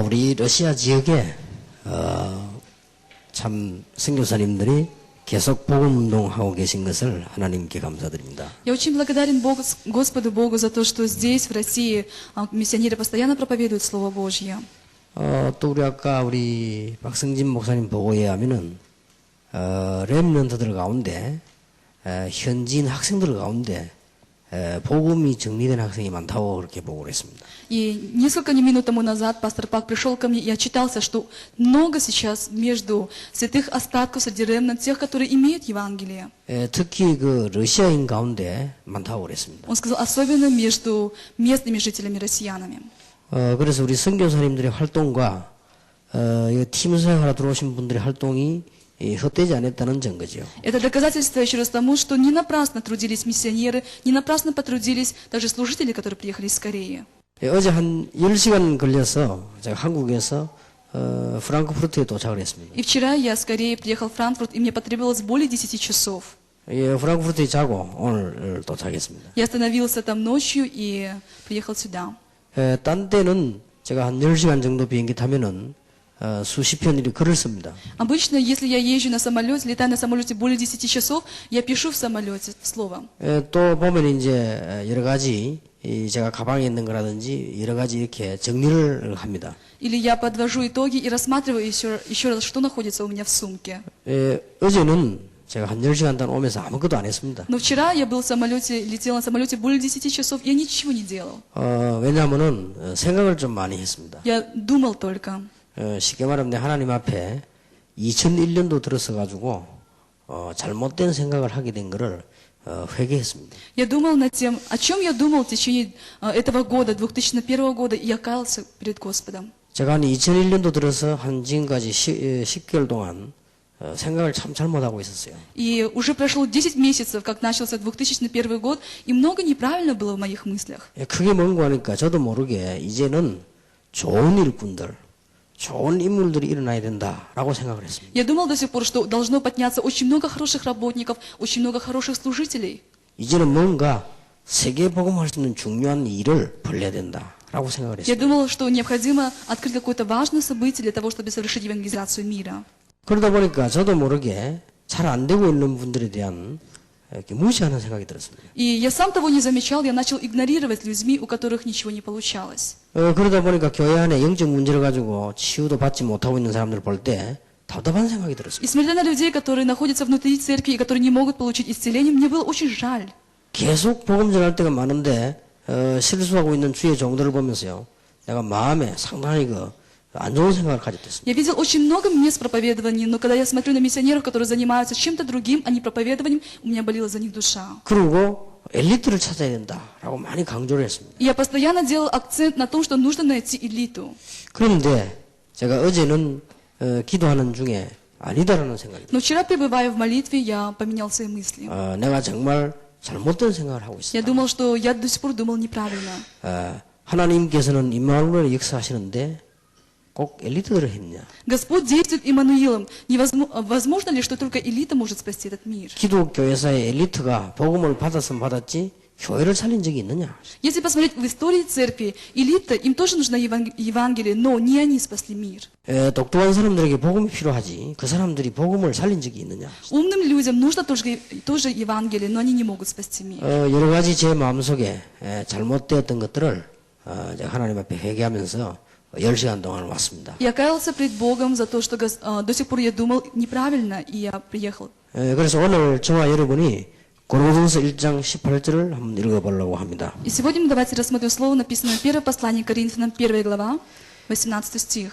우리 러시아 지역에 참 선교사님들이 계속 복음 운동하고 계신 것을 하나님께 감사드립니다. Я очень благодарен Господу Богу за то, что здесь, в России, миссионеры постоянно проповедуют Слово Божье. 또 우리 아까 우리 박성진 목사님 보고에 하면은 렘넌트들 가운데 현지인 학생들 가운데 복음이 정리된 학생이 많다고 그렇게 보고를 했습니다. И несколько минут тому назад пастор Пак пришел ко мне, и отчитался, что много сейчас между святых остатков, среди ремнант, тех, которые имеют Евангелие. 특히 그 러시아인 가운데 많다고 그랬습니다. Он сказал, особенно между местными жителями, россиянами. 그래서 우리 선교사님들의 활동과 팀 생활에 들어오신 분들의 활동이 헛되지 않았다는 증거죠. Это доказательство еще раз тому, что не напрасно трудились миссионеры, не напрасно потрудились также служители, которые приехали из Кореи. 어제 한 10시간 걸려서 제가 한국에서 프랑크푸르트에 도착을 했습니다. И вчера я с Кореи приехал в Франкфурт, и мне потребовалось более 10 часов. 프랑크푸르트에 자고 오늘 도착했습니다. Я остановился там ночью и приехал сюда. 딴 때는 제가 한 10시간 정도 비행기 타면은 수십 편일이 글을 씁니다. Обычно, если я езжу на самолете, летаю на самолете более 10 часов, я пишу в самолете слово. 또 보면 이제 여러 가지 제가 가방에 있는 거라든지 여러 가지 이렇게 정리를 합니다. Или я подвожу итоги и рассматриваю еще раз, что находится у меня в сумке. 어제는 제가 한 10시간 동안 오면서 아무것도 안 했습니다. Но вчера я был в самолете, летел на самолете более 10 часов, я ничего не делал. 왜냐하면은 생각을 좀 많이 했습니다. Я думал только. 쉽게 말하면 내 하나님 앞에 2001년도 들어서 가지고 잘못된 생각을 하게 된 거를 회개했습니다. Я думал над тем, о чем я думал в течение этого года, 2001 года, и я каялся перед Господом. 제가 한 2001년도 들어서 한 지금까지 10개월 동안 생각을 참 잘못하고 있었어요. И уже прошло 10 месяцев, как начался 2001 год, и много неправильно было в моих мыслях. 그게 뭔가 하니까 저도 모르게 이제는 좋은 일꾼들, 좋은 인물들이 일어나야 된다라고 생각을 했습니다. Я думал до сих пор, что должно подняться очень много хороших работников, очень много хороших служителей. 이제는 뭔가 세계 복음할 수 있는 중요한 일을 벌려야 된다라고 생각을 Я 했습니다. думал, что необходимо открыть какое-то важное событие для того, чтобы совершить евангелизацию мира. 그러다 보니까 저도 모르게 잘 안 되고 있는 분들에 대한 이렇게 무시하는 생각이 들었습니다. И я сам того не замечал, я начал игнорировать людьми, у которых ничего не получалось. 그러다 보니까 교회 안에 영적 문제를 가지고 치유도 받지 못하고 있는 사람들을 볼 때 답답한 생각이 들었습니다. И смотря на людей, которые находятся внутри церкви и которые не могут получить исцеление, мне было очень жаль. 계속 복음 전할 때가 많은데 실수하고 있는 주의 종들을 보면서요, 내가 마음에 상당히 안 좋은 생각을 가졌습니다. Я видел очень много мест проповедований, но когда я смотрю на миссионеров, которые занимаются чем-то другим, а не проповедованием, у меня болела за них душа. 그리고 엘리트를 찾아야 된다라고 많이 강조를 했습니다. И я постоянно делал акцент на том, что нужно найти элиту. 그런데 제가 어제는 기도하는 중에 아니다라는 생각이 들었어요. Но вчера, пребывая в молитве, я поменял свои мысли. 내가 정말 잘못된 생각을 하고 Я 있었다. думал, что я до сих пор думал неправильно. 하나님께서는 임마누엘의 역사하시는데 꼭 엘리트들을 했냐? Господь действует Иммануилом. Возможно ли, что только элита может спасти этот мир? 기독교회사의 엘리트가 복음을 받았으면 받았지 교회를 살린 적이 있느냐? Если посмотреть в истории церкви, элита, им тоже нужно Евангелие, но не они спасли мир. 똑똑한 사람들에게 복음이 필요하지 그 사람들이 복음을 살린 적이 있느냐? Умным людям нужно тоже Евангелие, но они не могут спасти мир. 여러 가지 제 마음속에 잘못되었던 것들을 제가 하나님 앞에 회개하면서 10시간 동안 왔습니다. Я каялся пред Богом за то, что до сих пор я думал неправильно, и я приехал. 그래서 오늘 저와 여러분이 고린도전서 1장 18절을 한번 읽어보려고 합니다. И сегодня давайте рассмотрим слово, написанное в первом послании к Коринфянам, 1 глава, 18 стих.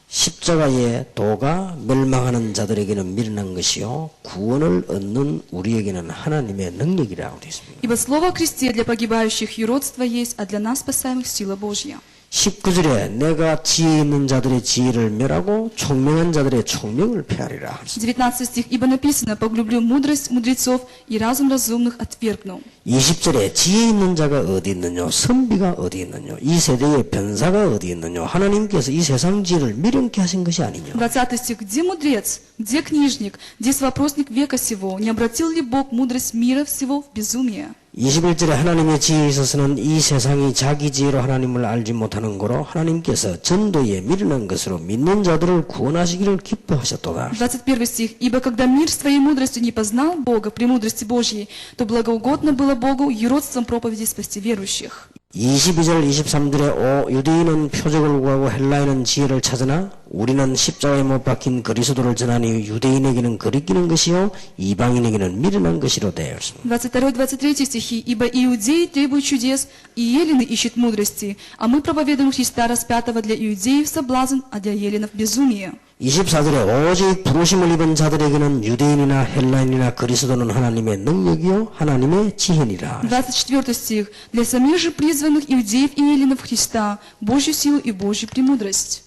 십자가의 도가 멸망하는 자들에게는 미련한 것이요 구원을 얻는 우리에게는 하나님의 능력이라고 되어 있습니다. Ибо слово о кресте для погибающих юродство есть, а для нас спасаемых сила Божья. 19절에 내가 지혜 있는 자들의 지혜를 멸하고 총명한 자들의 총명을 폐하리라. 19 стих. «Ибо написано, поглублю мудрость мудрецов и разум разумных отвергну». 20절에 지혜 있는 자가 어디 있느냐, 선비가 어디 있느냐, 이 세대의 변사가 어디 있느냐, 하나님께서 이 세상 지혜를 미련케 하신 것이 아니냐. 20 стих. «Где мудрец? Где книжник? Где вопросник века сего? Не обратил ли Бог мудрость мира всего в безумие?» 21절에 하나님의 지혜에 있어서는 이 세상이 자기 지혜로 하나님을 알지 못하는 거로 하나님께서 전도에 미련한 것으로 믿는 자들을 구원하시기를 기뻐하셨도다. 21 стих. «Ибо когда мир своей мудростью не познал Бога, премудрости Божьей, то благоугодно было Богу юродством проповеди спасти верующих». 22절, 23절에 유대인은 표적을 구하고 헬라인은 지혜를 찾으나 우리는 십자가에 못 박힌 그리스도를 전하니 유대인에게는 거리끼는 것이요 이방인에게는 미련한 것이로 되어 있습니다. 22-23 стихи. «Ибо иудеи требуют чудес, и елены ищут мудрости, а мы проповедуем Христа распятого для иудеев соблазн, а для еленов безумие». 24절에 오직 부르심을 입은 자들에게는 유대인이나 헬라인이나 그리스도는 하나님의 능력이요 하나님의 지혜니라. 24 стих. «Для самих же призванных иудеев и еленов Христа, Божью силу и Божью премудрость».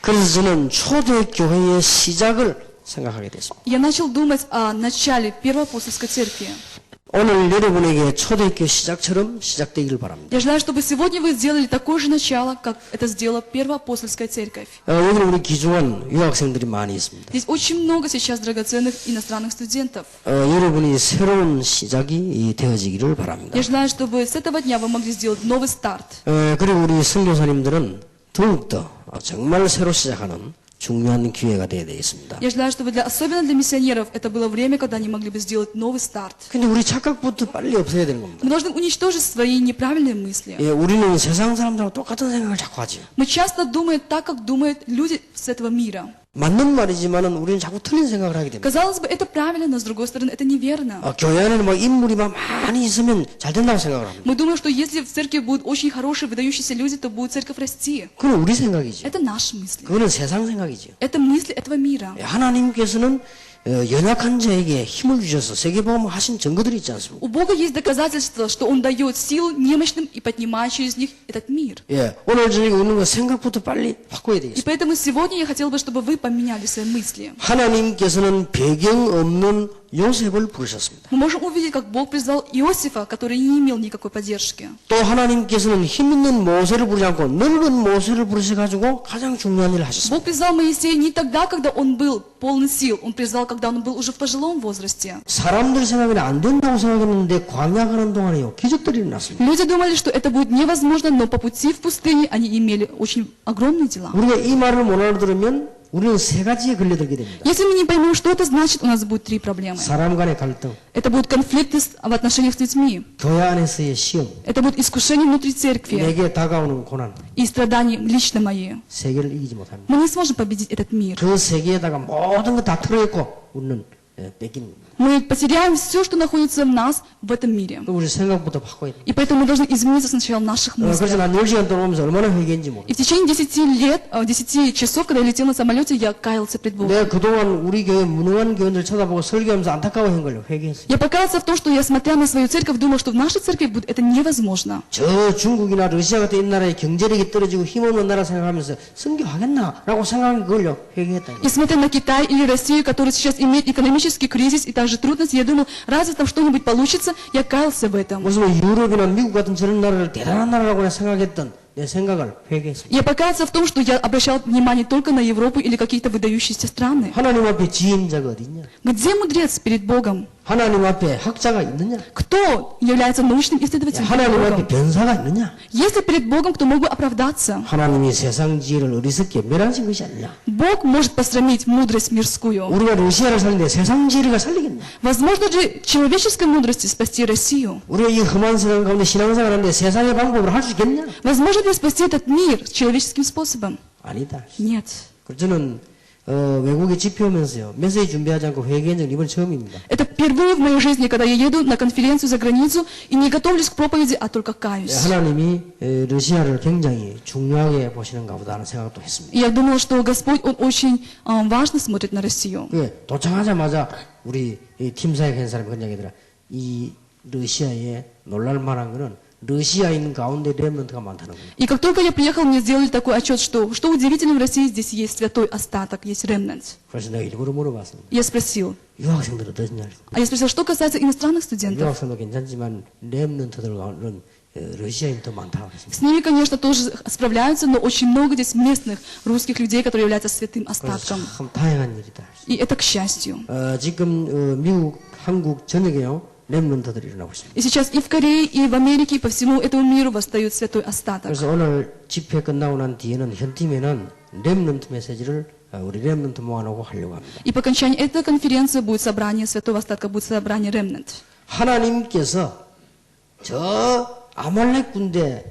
그래서 저는 초대교회의 시작을 생각하게 됐습니다. Я начал думать о начале Первой апостольской церкви. 오늘 여러분에게 초대교회 시작처럼 시작되기를 바랍니다. Я желаю, чтобы сегодня вы сделали такое же начало, как это сделала Первая апостольская церковь. 여기는 우리 귀중한 유학생들이 많이 있습니다. Здесь очень много сейчас драгоценных иностранных студентов. 여러분이 새로운 시작이 되어지기를 바랍니다. Я желаю, чтобы с этого дня вы могли сделать новый старт. 그리고 우리 선교사님들은 더욱더 정말 새로 시작하는 중요한 기회가 되어야 되겠습니다. Я желаю, чтобы особенно для миссионеров это было время, когда они могли бы сделать новый старт. 근데 우리 착각부터 빨리 없애야 되는 겁니다. Мы должны уничтожить свои неправильные мысли. 우리는 세상 사람들하고 똑같은 생각을 자꾸 하죠. Мы часто думаем так, как думают люди с этого мира. 맞는 말이지만은 우리는 자꾸 틀린 생각을 하게 됩니다. Казалось бы, это правильно, но с другой стороны, это неверно. 교회 안에는 막 인물이 막 많이 있으면 잘 된다고 생각을 합니다. Мы думаем, что если в церкви будут очень хорошие, выдающиеся люди, то будет церковь расти. 그건 우리 생각이죠. Это наши мысли. 그거는 세상 생각이죠. Это мысли этого мира. 하나님께서는 연약한 자에게 힘을 주셔서 세계복음을 하신 증거들이 있지 않습니까? У Бога есть доказательства, что Он дает силу немощным и поднимает через них этот мир. 오늘 저녁에 오는 거 생각부터 빨리 바꿔야 И 되겠습니다. поэтому сегодня я хотела бы, чтобы вы поменяли свои мысли. 하나님께서는 배경 없는 요셉을 부르셨습니다. Мы можем увидеть, как Бог призвал Иосифа, который не имел никакой поддержки. 또 하나님께서는 힘 있는 모세를 부르지 않고 늙은 모세를 부르셔가지고 가장 중요한 일을 하셨습니다. Бог призвал Моисея не тогда, когда он был полон сил. Он призвал, когда он был уже в пожилом возрасте. 사람들 생각에는 안 된다고 생각했는데 광야 가는 동안에요 기적들이 일어났습니다. Люди думали, что это будет невозможно, но по пути в пустыне они имели очень огромные дела. 우리가 이 말을 못 알아들으면 우리는 세 가지에 걸려들게 됩니다. Если мы не поймем, что это значит, у нас будет три проблемы. 사람 간의 갈등, Это будут конфликты в отношениях с людьми. 교회 안에서의 시험, Это будет искушение внутри церкви 내게 다가오는 고난, и страдания лично мои. 세계를 이기지 못합니다. Мы не сможем победить этот мир. 그 세계에다가 모든 거 다 틀어놓고 우리는 뺏기는 겁니다. Мы потеряем все, что находится в нас в этом мире. 우리 생각부터 바꿔야 돼요. И поэтому мы должны измениться сначала в наших мыслях. 그래서 난 10시간 동안 오면서 얼마나 회개했는지 모르겠어요. И в течение 10 часов, когда я летел на самолете, я каялся пред Богом. 내가 그동안 우리 교회 무능한 교인들 쳐다보고 설교하면서 안타까워한 걸요. 회개했어요. Я покаялся в том, что я, смотря на свою церковь, думал, что в нашей церкви будет это невозможно. 저 중국이나 러시아 같은 이 나라의 경제력이 떨어지고 힘없는 나라 생각하면서 선교하겠나라고 생각한 걸요. 회개했다. И смотря на Китай или Россию, которые сейчас имеют экономический кризис и также трудности, я думал, разве там что-нибудь получится? Я каялся в этом. 무슨 유럽이나 미국 같은 저런 나라를 대단한 나라라고 생각했던 내 생각을 회개했습니다. Я покаялся в том, что я обращал внимание только на Европу или какие-то выдающиеся страны. 하나님 앞에 지혜자가 어디 있냐? Где мудрец перед Богом? 하나님 앞에 학자가 있느냐? Кто является научным исследователем перед 하나님 앞에 Богом? 변사가 있느냐? Есть ли перед Богом, кто мог бы оправдаться? 하나님이 세상 지혜를 어리석게 멸하신 것이 아니냐? Бог может посрамить мудрость мирскую. 우리가 러시아를 살리는데 세상 지혜가 살리겠냐? Возможно же человеческой мудрости спасти Россию? 우리가 이 험한 세상 가운데 신앙생활 하는데 세상의 방법으로 할 수 있겠냐? Возможно ли спасти этот мир человеческим способом? 아니다. Нет. 그래서 저는 외국에 집회하면서요 메시지 준비하지 않고 회개한 적은 이번 처음입니다. Это впервые в моей жизни, когда я еду на конференцию за границу и не готовлюсь к проповеди, а только каюсь. 하나님이 러시아를 굉장히 중요하게 보시는가 보다 하는 생각도 했습니다. И я думала, что Господь, Он очень важно смотрит на Россию. 도착하자마자 우리 팀사역 한 사람이 그런 얘기더라. 이 러시아에 놀랄 만한 거는 러시아인 가운데 렘넌트가 많다는 거예요. И как только я приехал, мне сделали такой отчет, что удивительно, в России здесь есть святой остаток, есть ремнант. 그래서 내가 일부러 물어봤습니다. Я спросил. 유학생들은 어떠냐? А я спросил, что касается иностранных студентов. 유학생도 괜찮지만 렘넌트들은 러시아인 더 많다 그랬습니다. С ними, конечно, тоже справляются, но очень много здесь местных русских людей, которые являются святым 그래서 остатком. 참 다양한 일이다. И это к счастью. 지금 미국, 한국 전역에요 렘넌트들이 일어나고 있습니다. И сейчас и в Корее, и в Америке, и по всему этому миру восстает святой остаток. 그래서 오늘 집회 끝나고 난 뒤에는 현 팀에는 렘넌트 메시지를 우리 렘넌트 모아놓고 하려고 합니다. И по окончании этой конференции будет собрание святого остатка, будет собрание ремнант. 하나님께서 저 아말렉 군대,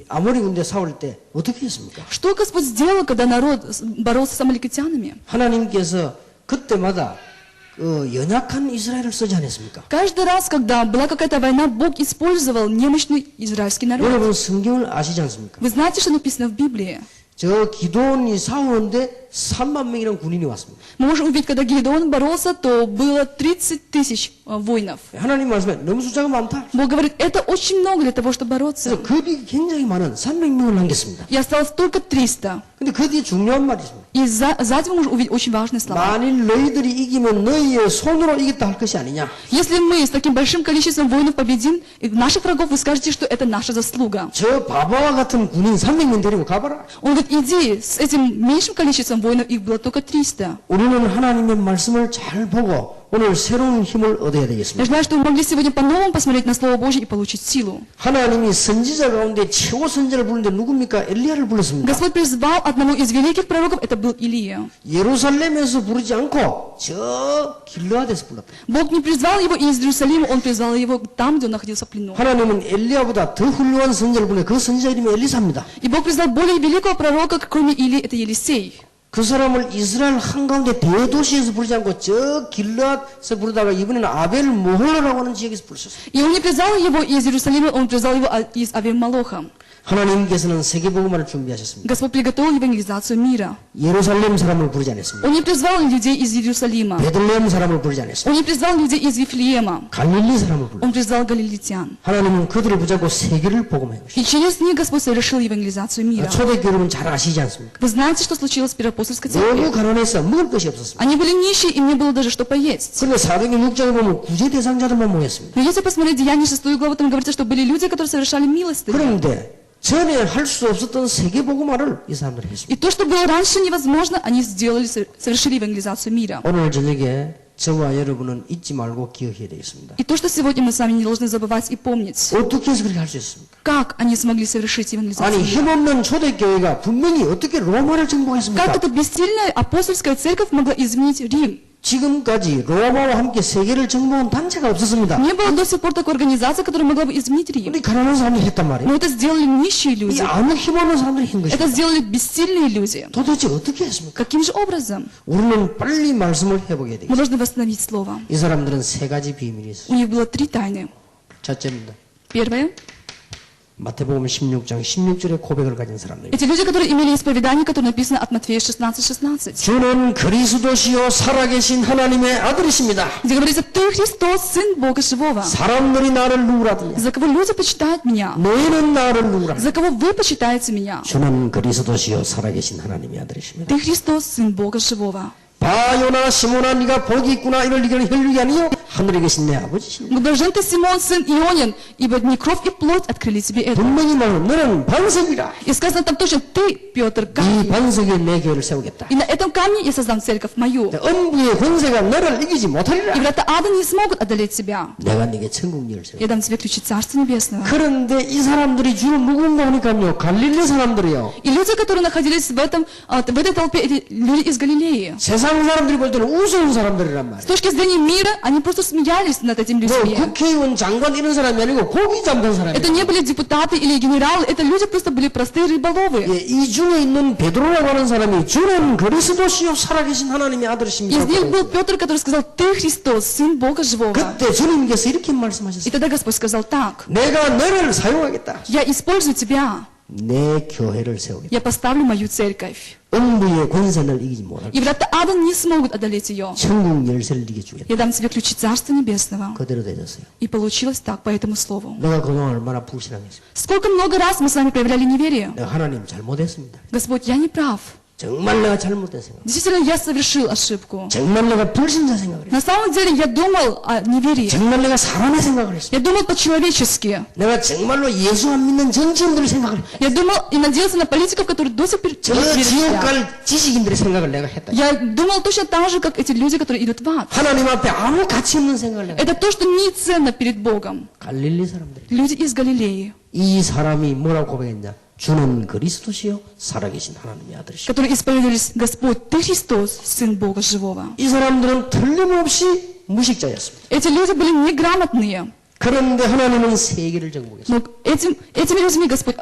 아모리 군대 싸울 때 어떻게 했습니까? Что Господь сделал, когда народ боролся с амаликитянами? 하나님께서 그때마다 연약한 이스라엘을 쓰지 않았습니까? Каждый раз, когда была какая-то война, Бог использовал немощный израильский народ. 여러분 성경을 아시지 않습니까? Вы знаете, что написано в Библии? 저 기도원이 싸우는데 3만 명이라는 군인이 왔습니다. Мы можем увидеть, когда Гедеон боролся, то было 30 тысяч воинов. 하나님 말씀에 너무 숫자가 많다. Бог говорит, это очень много для того, чтобы бороться. 그래서 그 뒤에 굉장히 많은 300명을 남겼습니다. И осталось только 300. 근데 그 뒤에 중요한 말이 있습니다. И сзади мы можем увидеть очень важные слова. 만일 너희들이 이기면 너희의 손으로 이겼다 할 것이 아니냐. Если мы с таким большим количеством воинов победим, и наших врагов, вы скажете, что это наша заслуга. 저 바바와 같은 군인 300명 데리고 가봐라. Он говорит, иди, с этим меньшим количеством воинов, их было только 300. 우리는 하나님의 말씀을 잘 보고 오늘 새로운 힘을 얻어야 Я 되겠습니다. желаю, что вы могли сегодня по-новому посмотреть на Слово Божье и получить силу. 하나님이 선지자 가운데 최고 선지자를 부르는데 누굽니까? 엘리야를 불렀습니다. Господь призвал одного из великих пророков, это был Илия. 예루살렘에서 부르지 않고 저 길르앗에서 불렀다. Бог не призвал его из Иерусалима, Он призвал его там, где он находился в плену. 하나님은 엘리야보다 더 훌륭한 선지자를 부르는데 그 선지자 이름이 엘리사입니다. И Бог призвал более великого пророка, кроме Илии, это Елисей. 그 사람을 이스라엘 한가운데 대도시에서 부르지 않고 저 길르앗에서 부르다가 이번에는 아벨 모홀라라고 하는 지역에서 부르셨어요. И он не призвал его из Иерусалима, он призвал его из Авим-Малоха. 하나님께서는 세계복음화를 준비하셨습니다. Господь приготовил евангелизацию мира. 예루살렘 사람을 부르지 않았습니다. Он не призвал людей из Иерусалима. 베들레헴 사람을 부르지 않았습니다. Он не призвал людей из Вифлеема. 갈릴리 사람을 불렀습니다. Он призвал галилейтян. 하나님은 그들을 붙잡고 세계를 복음해 주셨습니다. И через них Господь совершил евангелизацию мира. 초대교회 여러분 잘 아시지 않습니까? Вы знаете, что случилось в Первоапостольской 너무 церкви? 가난해서 먹을 것이 없었습니다. Они были нищие, им не было даже что поесть. 그런데 사도행전 6장에 보면 구제 대상자들만 모였습니다. Но если посмотреть Деяния 6 главу, там говорится, что были люди, которые совершали милостыню. 그런데 전에 할 수 없었던 세계복음화를 이 사람들이 했습니다. И то, что было раньше невозможно, они сделали, совершили евангелизацию мира. 오늘 저녁에 저와 여러분은 잊지 말고 기억해야 되겠습니다. И то, что сегодня мы с вами не должны забывать и помнить. 어떻게 해서 그렇게 할 수 있습니까? Как они смогли совершить евангелизацию 아니 мира? 힘없는 초대교회가 분명히 어떻게 로마를 정복했습니까? Как эта бессильная апостольская церковь могла изменить Рим? 지금까지 로마와 함께 세계를 정복한 단체가 없었습니다. Не было до сих пор такой организации, которая могла бы изменить Рим. 우리 가난한 사람들이 했단 말이에요. Но это сделали нищие 이 люди. 아무 힘없는 사람들이 한 Это 것이죠. сделали бессильные люди. 도대체 어떻게 했습니까? Каким же образом? 우리는 빨리 말씀을 해보게 Мы 되겠습니다. должны восстановить слово. 이 사람들은 세 가지 비밀이 있어요. У них было 3 тайны. 첫째입니다. Первое. 마태복음 16장 16절의 고백을 가진 사람들. Эти люди, которые имели исповедание, которое написано от Матфея 16:16. 주는 그리스도시요 살아계신 하나님의 아들이십니다. Где говорится, ты Христос, Сын Бога Живого. 사람들이 나를 누구라더냐? За кого люди почитают меня? 너희는 나를 누구라? За кого вы почитаете меня? 주는 그리스도시요 살아계신 하나님의 아들이십니다. Ты Христос, Сын Бога Живого. 바요나 시몬아 네가 복이 있구나 이를 이기는 혈육이 아니요 하늘에 계신 내 아버지십니다. Блажен ты, Симон, сын Ионин, ибо не кровь и плоть открыли тебе это. 분명히 말하면 너는 반석이라. И сказано там точно, ты, Петр, 이 камень. 반석에 내 교회를 세우겠다. И на этом камне я создам церковь мою. 엄부의 권세가 너를 이기지 И 못하리라. врата ада не смогут одолеть тебя. 내가 네게 천국 열쇠. Я дам тебе ключи Царства Небесного. 그런데 이 사람들이 주로 누군가 하니까요. 갈릴리 사람들이요. И люди, которые находились в этой толпе, эти люди из Галилеи. 세상 사람들이 볼 때는 우스운 사람들이란 С 말이에요. точки зрения мира, они просто смеялись над этими 뭐 людьми. 국회의원, 장관 이런 사람이 아니고 고기 잡는 Это 사람이에요. не были депутаты или генералы, это люди просто были простые рыболовы. 예, 이 중에 있는 베드로라고 하는 사람이 주는 그리스도시요 살아계신 하나님의 아들이십니다. Из них был Петр, который сказал, ты Христос, Сын Бога Живого. 그때 주님께서 이렇게 И 말씀하셨어요. тогда Господь сказал так, 내가 너를 사용하겠다. я использую тебя. 내 교회를 세우겠다. Я поставлю мою церковь. 음부의 권세를 이기지 못할 И врата ада не смогут одолеть ее. 천국 열쇠를 이겨 주겠다. Я дам тебе ключи Царства Небесного. 그대로 되졌어요. И получилось так, по этому слову. 내가 그동안 얼마나 불신앙했습니다. Сколько много раз мы с вами проявляли неверие. 내가 하나님 잘못했습니다. Господь, я не прав. 정말 내가 잘못된 생각. Действительно, я совершил ошибку. 정말 내가 불신자 생각을 했어. На самом деле, я думал о неверии. 정말 내가 사람의 생각을 했어. Я думал по-человечески. 내가 정말로 예수 안 믿는 정치인들의 생각을 했어. Я думал и надеялся на политиков, которые до сих пор 저 верят в 지옥 себя. 갈 지식인들의 생각을 내가 했다. Я думал точно так же, как эти люди, которые идут в ад. 하나님 앞에 아무 가치 없는 생각을 내가 했다. Это то, что не ценно перед Богом. 갈릴리 사람들. Люди из Галилеи, 이 사람이 뭐라고 고백했냐? 주는 그리스도시요 살아계신 하나님의 아들이시오. которые исповедовались: Господь, Ты Христос, Сын Бога Живого. 이 사람들은 틀림없이 무식자였습니다. Эти люди были неграмотные, 그런데 하나님은 세계를 정복했어요. но этими людьми Господь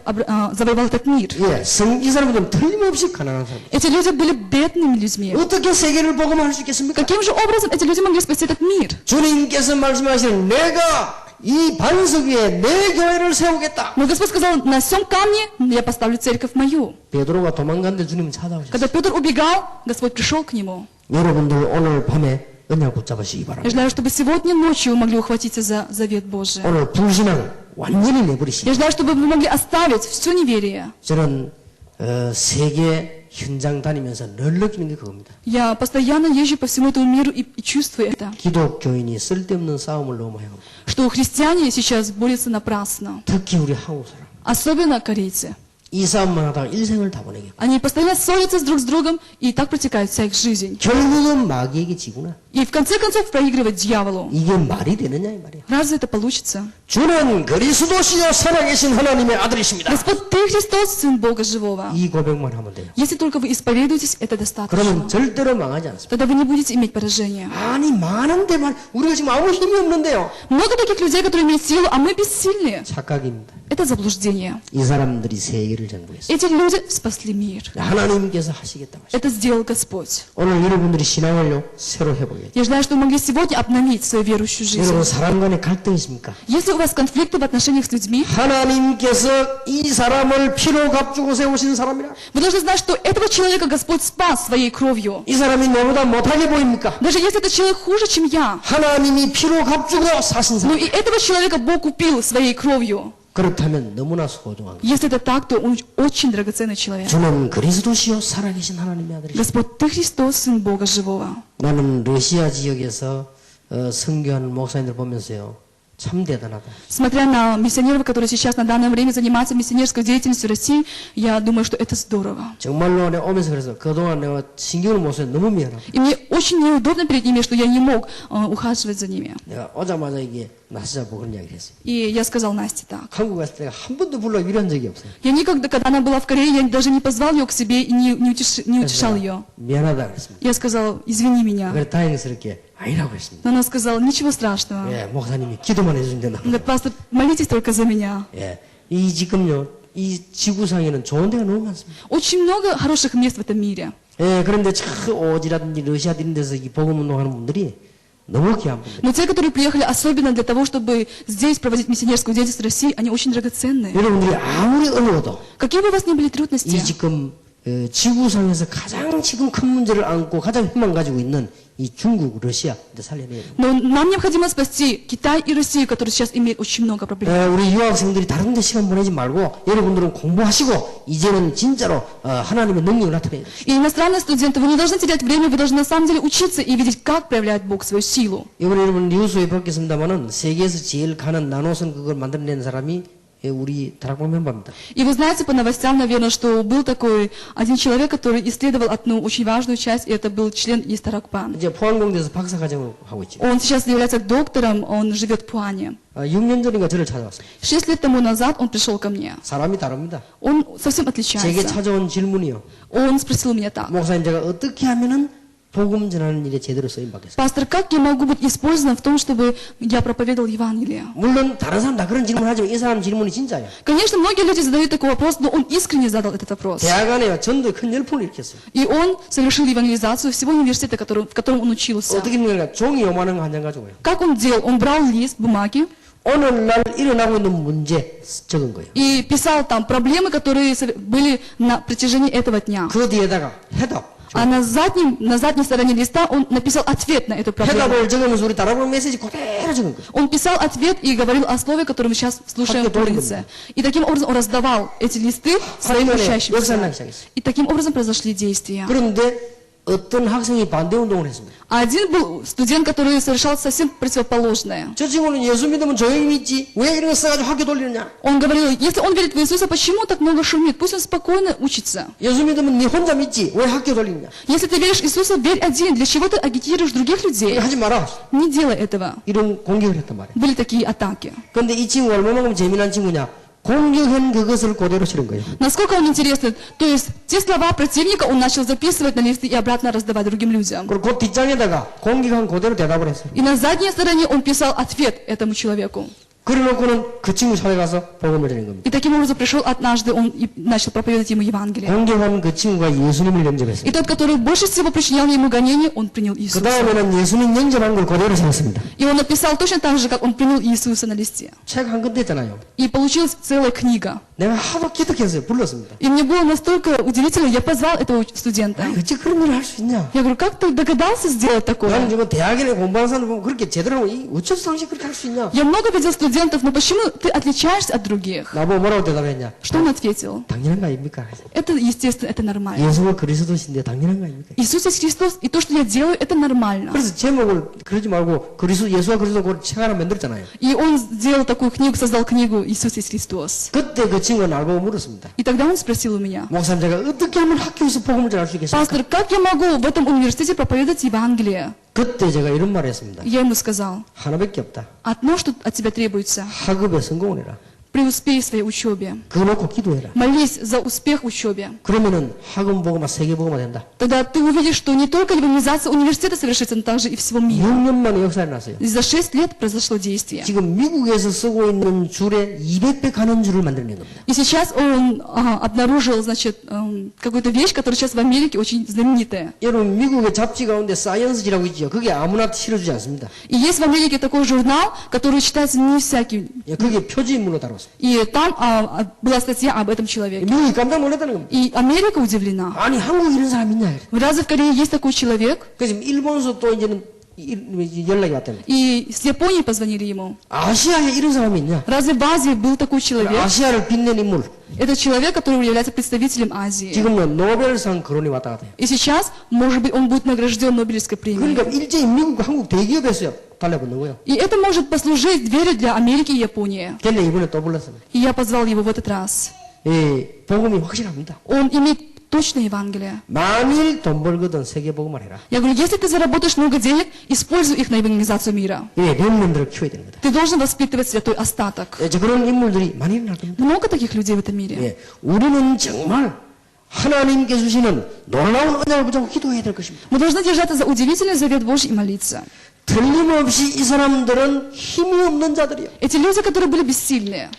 завоевал этот мир. 예, 이 사람들은 틀림없이 가난한 사람. Эти люди были бедными людьми. 어떻게 세계를 복음할 수 있겠습니까? Каким же образом эти люди могли спасти этот мир? 주님께서 말씀하시는 내가 이 반석 위에 내 교회를 세우겠다. Но Господь сказал: на всем камне я поставлю церковь мою. 베드로가 도망갔는데 주님은 찾아오셨어요. Когда Петр убегал, Господь пришел к нему. 여러분들 오늘 밤에 언약 붙잡으시기 Я 바랍니다. желаю, чтобы сегодня ночью вы могли ухватиться за завет Божий. 오늘 불신앙 완전히 Я 내버리시기. желаю, чтобы вы могли оставить все неверие. 저는 세계 현장 다니면서 늘 느끼는 게 그겁니다. Я постоянно езжу по всему этому миру и чувствую это, 기독교인이 쓸데없는 싸움을 너무 해요. что христиане сейчас борются напрасно. 특히 우리 한국 사람. Особенно корейцы. 이 싸움만 하다가 일생을 다 보내게. Они постоянно ссорятся друг с другом, и так протекает вся их жизнь. 결국은 마귀에게 지구나. И в конце концов проигрывать дьяволу. 이게 말이 되느냐 이 말이야. Разве это получится? 주는 그리스도시요 살아계신 하나님의 아들이십니다. Господь, Ты Христос, Сын Бога Живого. 이 고백만 하면 돼요. Если только вы исповедуетесь, это достаточно. 그러면 절대로 망하지 않습니다. Тогда вы не будете иметь поражения. 아니 많은데 말 우리가 지금 아무 힘이 없는데요. Много таких людей, которые имеют силу, а мы бессильные. 착각입니다. Это заблуждение. 이 사람들이 세계를 정복했어요. Эти люди спасли мир. 하나님께서 하시겠다고 하셨어요. Это сделал Господь. 오늘 여러분들이 신앙을요 새로 해보겠죠. Я желаю, что вы могли сегодня обновить свою верующую жизнь. 여러분 사람 간에 갈등이 있습니까? Если у вас конфликты в отношениях с людьми, 하나님께서 이 사람을 피로 값주고 세우신 사람이라. вы должны знать, что этого человека Господь спас своей кровью. 이 사람이 너보다 못하게 보입니까? Даже если этот человек хуже, чем я, 하나님이 피로 값주고 사신 но 사람. и этого человека Бог купил своей кровью. 그렇다면 너무나 소중한 것. Если это так, то он очень драгоценный человек. 주는 그리스도시요 살아계신 하나님의 아들이시오. Господь, Ты Христос, Сын Бога Живого. 나는 러시아 지역에서 선교하는 목사님들 보면서요 참 대단하다. Смотря на миссионеров, которые сейчас на данное время занимаются миссионерской деятельностью в России, я думаю, что это здорово. 정말로 내가 오면서 그래서 그동안 내가 신경을 못 써서 너무 미안하다. И мне очень неудобно перед ними, что я не мог ухаживать за ними. 내가 오자마자 이게 나서자고 그런 이야기를 했어요. И я сказал Насте так. 한국 갔을 때 내가 한 번도 불러 위로한 적이 없어요. Я никогда, когда она была в Корее, я даже не позвал ее к себе и не утешал ее. 미안하다 그랬습니다. Я сказал: извини меня. 그래 다행스럽게 아니라고 했습니다. Но она сказала: ничего страшного. 예, 목사님이 기도만 해주면 된다. Она говорит: пастор, молитесь только за меня. 예, 이 지금요 이 지구상에는 좋은 데가 너무 많습니다. Очень много хороших мест в этом мире. 예, 그런데 저 오지라든지 러시아 이런 데서 이 복음 운동하는 분들이 너무 귀한 분들. Но те, которые приехали особенно для того, чтобы здесь проводить миссионерскую деятельность в России, они очень драгоценные. 여러분들이 아무리 어려워도 Какие бы у вас ни были трудности, 이 지금 지구상에서 가장 지금 큰 문제를 안고 가장 희망 가지고 있는 이 중국, 러시아 살려내야 돼요. но нам необходимо спасти Китай и Россию, которые сейчас имеют очень много проблем. 우리 유학생들이 다른 데 시간 보내지 말고 여러분들은 공부하시고 이제는 진짜로 하나님의 능력을 나타내야 돼요. И иностранные студенты, вы не должны терять время, вы должны на самом деле учиться и видеть, как проявляет Бог свою силу. 이번에 여러분 뉴스에 봤겠습니다만은 세계에서 제일 가는 나노선 그걸 만들어낸 사람이 우리 다락방 멤버입니다. И вы знаете по новостям, наверное, что был такой один человек, который исследовал одну очень важную часть, и это был член Истаракпан. 이제 포항공대에서 박사과정을 하고 있죠. Он сейчас является доктором, он живет в Пуане. 6년 전인가 저를 찾아왔어요. 6 лет тому назад он пришел ко мне. 사람이 다릅니다. Он совсем 제게 отличается. 찾아온 질문이요. Он спросил меня так: 목사님 제가 어떻게 하면은 복음 전하는 일에 제대로 쓰임 받겠어요? пастор, как я могу быть использован в том, чтобы я проповедовал Евангелие? 물론 다른 사람 다 그런 질문을 하지만 이 사람 질문이 진짜예요. Конечно, многие люди задают такой вопрос, но он искренне задал этот вопрос. 대학 안에 전도에 큰 열풍을 일으켰어요. И он совершил евангелизацию всего университета, в котором он учился. 어떻게 합니까? 종이 요만한 거 한 장 가지고요. Как он делал? Он брал лист бумаги, 오늘날 일어나고 있는 문제 적은 거예요. И писал там проблемы, которые были на протяжении этого дня. 그 뒤에다가 해답. А на задней стороне листа он написал ответ на эту проблему. 해답을 적으면서 우리 따라보는 메시지 그대로 적은 거예요. Он писал ответ и говорил о слове, которое мы сейчас слушаем в улице. И таким образом он раздавал эти листы своим учащимся. И таким образом произошли действия. 그런데 어떤 학생이 반대 운동을 했습니다. А один был студент, который совершал совсем противоположное. 저 친구는 예수 믿으면 조용히 믿지 왜 이런 거 써가지고 학교 돌리느냐. Он говорил, если он верит в Иисуса, почему так много шумит? Пусть он спокойно учится. 예수 믿으면 네 혼자 믿지 왜 학교 돌리느냐. Если ты веришь в Иисуса, верь один. Для чего ты агитируешь других людей? 하지 마라. Не делай этого. 이런 공격을 했단 말이에요. Были такие атаки. 그런데 이 친구가 얼마만큼 재미난 친구냐. 공격한 그것을 그대로 치는 거예요. Насколько он интересный. То есть, те слова противника он начал записывать на листы и обратно раздавать другим людям. 그리고 그 뒷장에다가 공격한 그대로 대답을 했어요. И на задней стороне он писал ответ этому человеку. 그래놓고는 그 친구 찾아 가서 복음을 전한 겁니다. И таким образом пришел однажды, он и начал проповедовать ему Евангелие. 공격한 그 친구가 예수님을 영접했어요. И тот, который больше всего причинял ему гонения, он принял 그 Иисуса. 다음에는 예수님 영접한 걸 그대로 세웠습니다. И он написал точно так же, как он принял Иисуса на листе. 책 한 권 됐잖아요. И получилась целая книга. 내가 하도 기특했어요. 불렀습니다. И мне было настолько удивительно, я позвал этого студента. 아니, 어째 그런 일을 할 수 있냐? Я говорю, как ты догадался сделать 나는 такое? 지금 대학에 공부하는 사람들 보면 그렇게 제대로 하고 어째서 당신 그렇게 할 수 있냐? Я много видел студентов, но почему ты отличаешься от других? 나보고 뭐라고 대답했냐? Что он ответил? 당연한 거 아닙니까? Это естественно, это нормально. 예수가 그리스도신데 당연한 거 아닙니까? Иисус есть Христос, и то, что я делаю, это нормально. 그래서 제목을 그러지 말고 예수와 그리스도 그 책 하나 만들었잖아요. И он сделал такую книгу, создал книгу «Иисус есть Христос». 그때 그 친구가 나를 보고 물었습니다. И тогда он спросил у меня, 목사님 제가 어떻게 하면 학교에서 복음을 전할 수 있겠습니까? пастор, как я могу в этом университете проповедовать Евангелие? 그때 제가 이런 말을 했습니다. Я ему сказал, 하나밖에 없다. одно, что от тебя требуется, 학업에 성공을 해라. преуспей в своей учебе. 그거 놓고 기도해라. Молись за успех в учебе. 그러면은 학원 보고만 세계 보고만 된다. Тогда ты увидишь, что не только либерализация университета совершится, но также и всего мира. 6년 만에 역사를 났어요. И за 6 лет произошло действие. 지금 미국에서 쓰고 있는 줄에 200배 가는 줄을 만들어낸 겁니다. И сейчас он обнаружил, значит, какую-то вещь, которая сейчас в Америке очень знаменитая. 여러분 미국의 잡지 가운데 사이언스지라고 있죠. 그게 아무나 실어주지 않습니다. И есть в Америке такой журнал, который читается не всякий. 그게 표지인물로 다뤘어요. И там была статья об этом человеке. 미국이 깜짝 놀랐다는 겁니다. И Америка удивлена. 아니 한국에 이런 사람 있냐? Разве в Корее есть такой человек? 그래서 일본에서 또 이제는 연락이 왔답니다. И с Японии позвонили ему. 아시아에 이런 사람이 있냐? Разве в Азии был такой человек? 아시아를 빛낸 인물. Это человек, который является представителем Азии. 지금은 노벨상 거론이 왔다 갔다 해요. И сейчас, может быть, он будет награжден Нобелевской премией. 그러니까 일제히 미국과 한국 대기업에서 달라붙는 거예요. И это может послужить дверью для Америки и Японии. 걔네 이번에 또 불렀습니다. И я позвал его в этот раз. 예, 복음이 확실합니다. Он имеет точное Евангелие. 만일 돈 벌거든 세계 복음을 해라. Я говорю, если ты заработаешь много денег, используй их на евангелизацию мира. 예, 렘넌트를 키워야 되는 거다. Ты должен воспитывать святой остаток. 예, 그런 인물들이 많이 일어날 겁니다. Много таких людей в этом мире. 예, 우리는 정말 하나님께 주시는 놀라운 언약을 붙잡고 기도해야 될 것입니다. Мы должны держаться за удивительный завет Божий и молиться. 틀림없이 이 사람들은 힘이 없는 자들이요. Эти люди, которые были бессильные,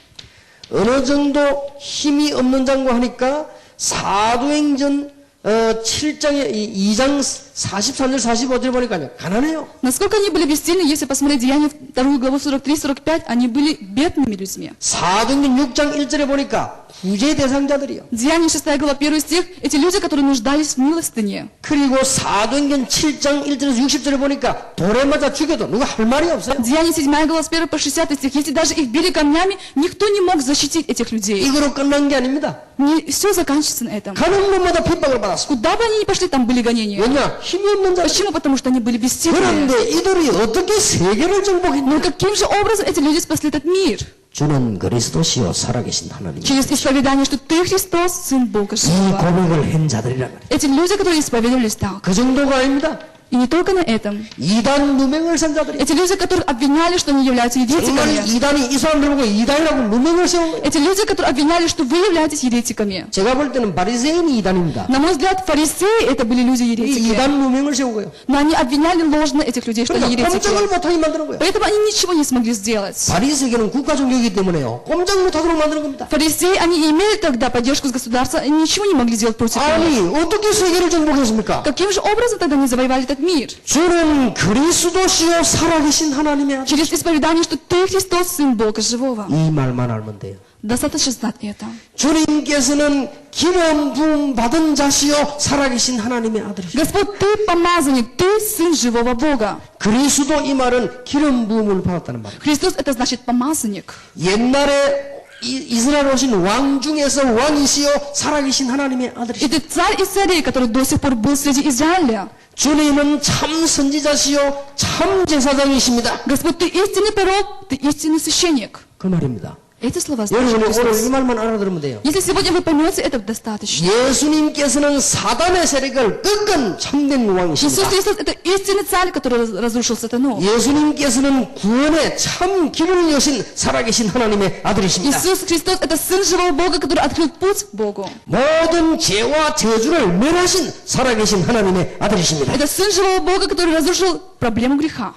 어느 정도 힘이 없는 자고 하니까 사도행전 7장에 2장 43절 45절 보니까요. 가난해요. насколько они были бессильны, если посмотреть Деяния 2 главу 43-45, они были бедными людьми. 사도행전 6장 1절에 보니까 구제 대상자들이요. Деяния 6 глава 1 стих, эти люди, которые нуждались в милостыне. 그리고 사도행전 7장 1절에서 60절에 보니까 돌에 맞아 죽여도 누가 할 말이 없어요. Деяния 7 глава с 1 по 60 стих, если даже их били камнями, никто не мог защитить этих людей. 이거로 끝난 게 아닙니다. Не все заканчивается на этом. 가는 곳마다 핍박을 받았어. Куда бы они ни пошли, там были гонения. 왜냐? 힘이 없는 자. Почему? Потому что они были бессильны. 그런데 이들이 어떻게 세계를 정복했냐? Но каким же образом эти люди спасли этот мир? 주는 그리스도시요 살아계신 하나님. Через исповедание, что ты Христос, Сын Бога 이 Живого. 고백을 한 자들이란 말이에요. Эти люди, которые исповедовались так. 그 정도가 아닙니다. И не только на этом. 이단 누명을 산 자들이. Эти люди, которых обвиняли, что они являются 정말 еретиками. 이단이 이 사람들 보고 이단이라고 누명을 세운 거예요. Эти люди, которые обвиняли, что вы являетесь еретиками. 제가 볼 때는 바리새인이 이단입니다. На мой взгляд, фарисеи это были люди 이 еретики. 이단 누명을 세운 거예요. Но они обвиняли ложно этих людей, что они 그러니까 꼼짝을 еретики. 못하게 만드는 거예요. Поэтому они ничего не смогли сделать. 바리새인은 국가 종교이기 때문에요. 꼼짝 못하도록 만드는 겁니다. Фарисеи, они имели тогда поддержку с государства, они ничего не могли сделать против 아니 них. 어떻게 세계를 정복했습니까? Каким же образом тогда они завоевали этот мир. 주는 그리스도시요 살아계신 하나님의 아들. Через исповедание, что ты Христос, Сын Бога Живого. 이 말만 알면 돼요. Достаточно знать это. 주님께서는 기름 부음 받은 자시요 살아계신 하나님의 아들이시오. Господь, ты помазанник, ты Сын Живого Бога. 그리스도 이 말은 기름 부음을 받았다는 말이에요. Христос это значит помазанник. 옛날에 이스라엘 오신 왕 중에서 왕이시요 살아계신 하나님의 아들이시오. Это царь из царей, который до сих пор был среди Израиля. 주님은 참 선지자시요 참 제사장이십니다. Господь, ты истинный пророк, ты истинный священник. 그 말입니다. Эти слова значит 여러분이 오늘 이 Христос. 말만 알아들으면 돼요. Если сегодня вы поймете, это достаточно. 예수님께서는 사단의 세력을 꺾은 참된 Иисус 왕이십니다. Христос это истинный царь, который разрушил сатану. 예수님께서는 구원의 참 길을 여신 살아계신 하나님의 아들이십니다. Иисус Христос это Сын Живого Бога, который открыл путь к Богу. 모든 죄와 저주를 멸하신 살아계신 하나님의 아들이십니다. Это Сын Живого Бога, который разрушил проблему греха.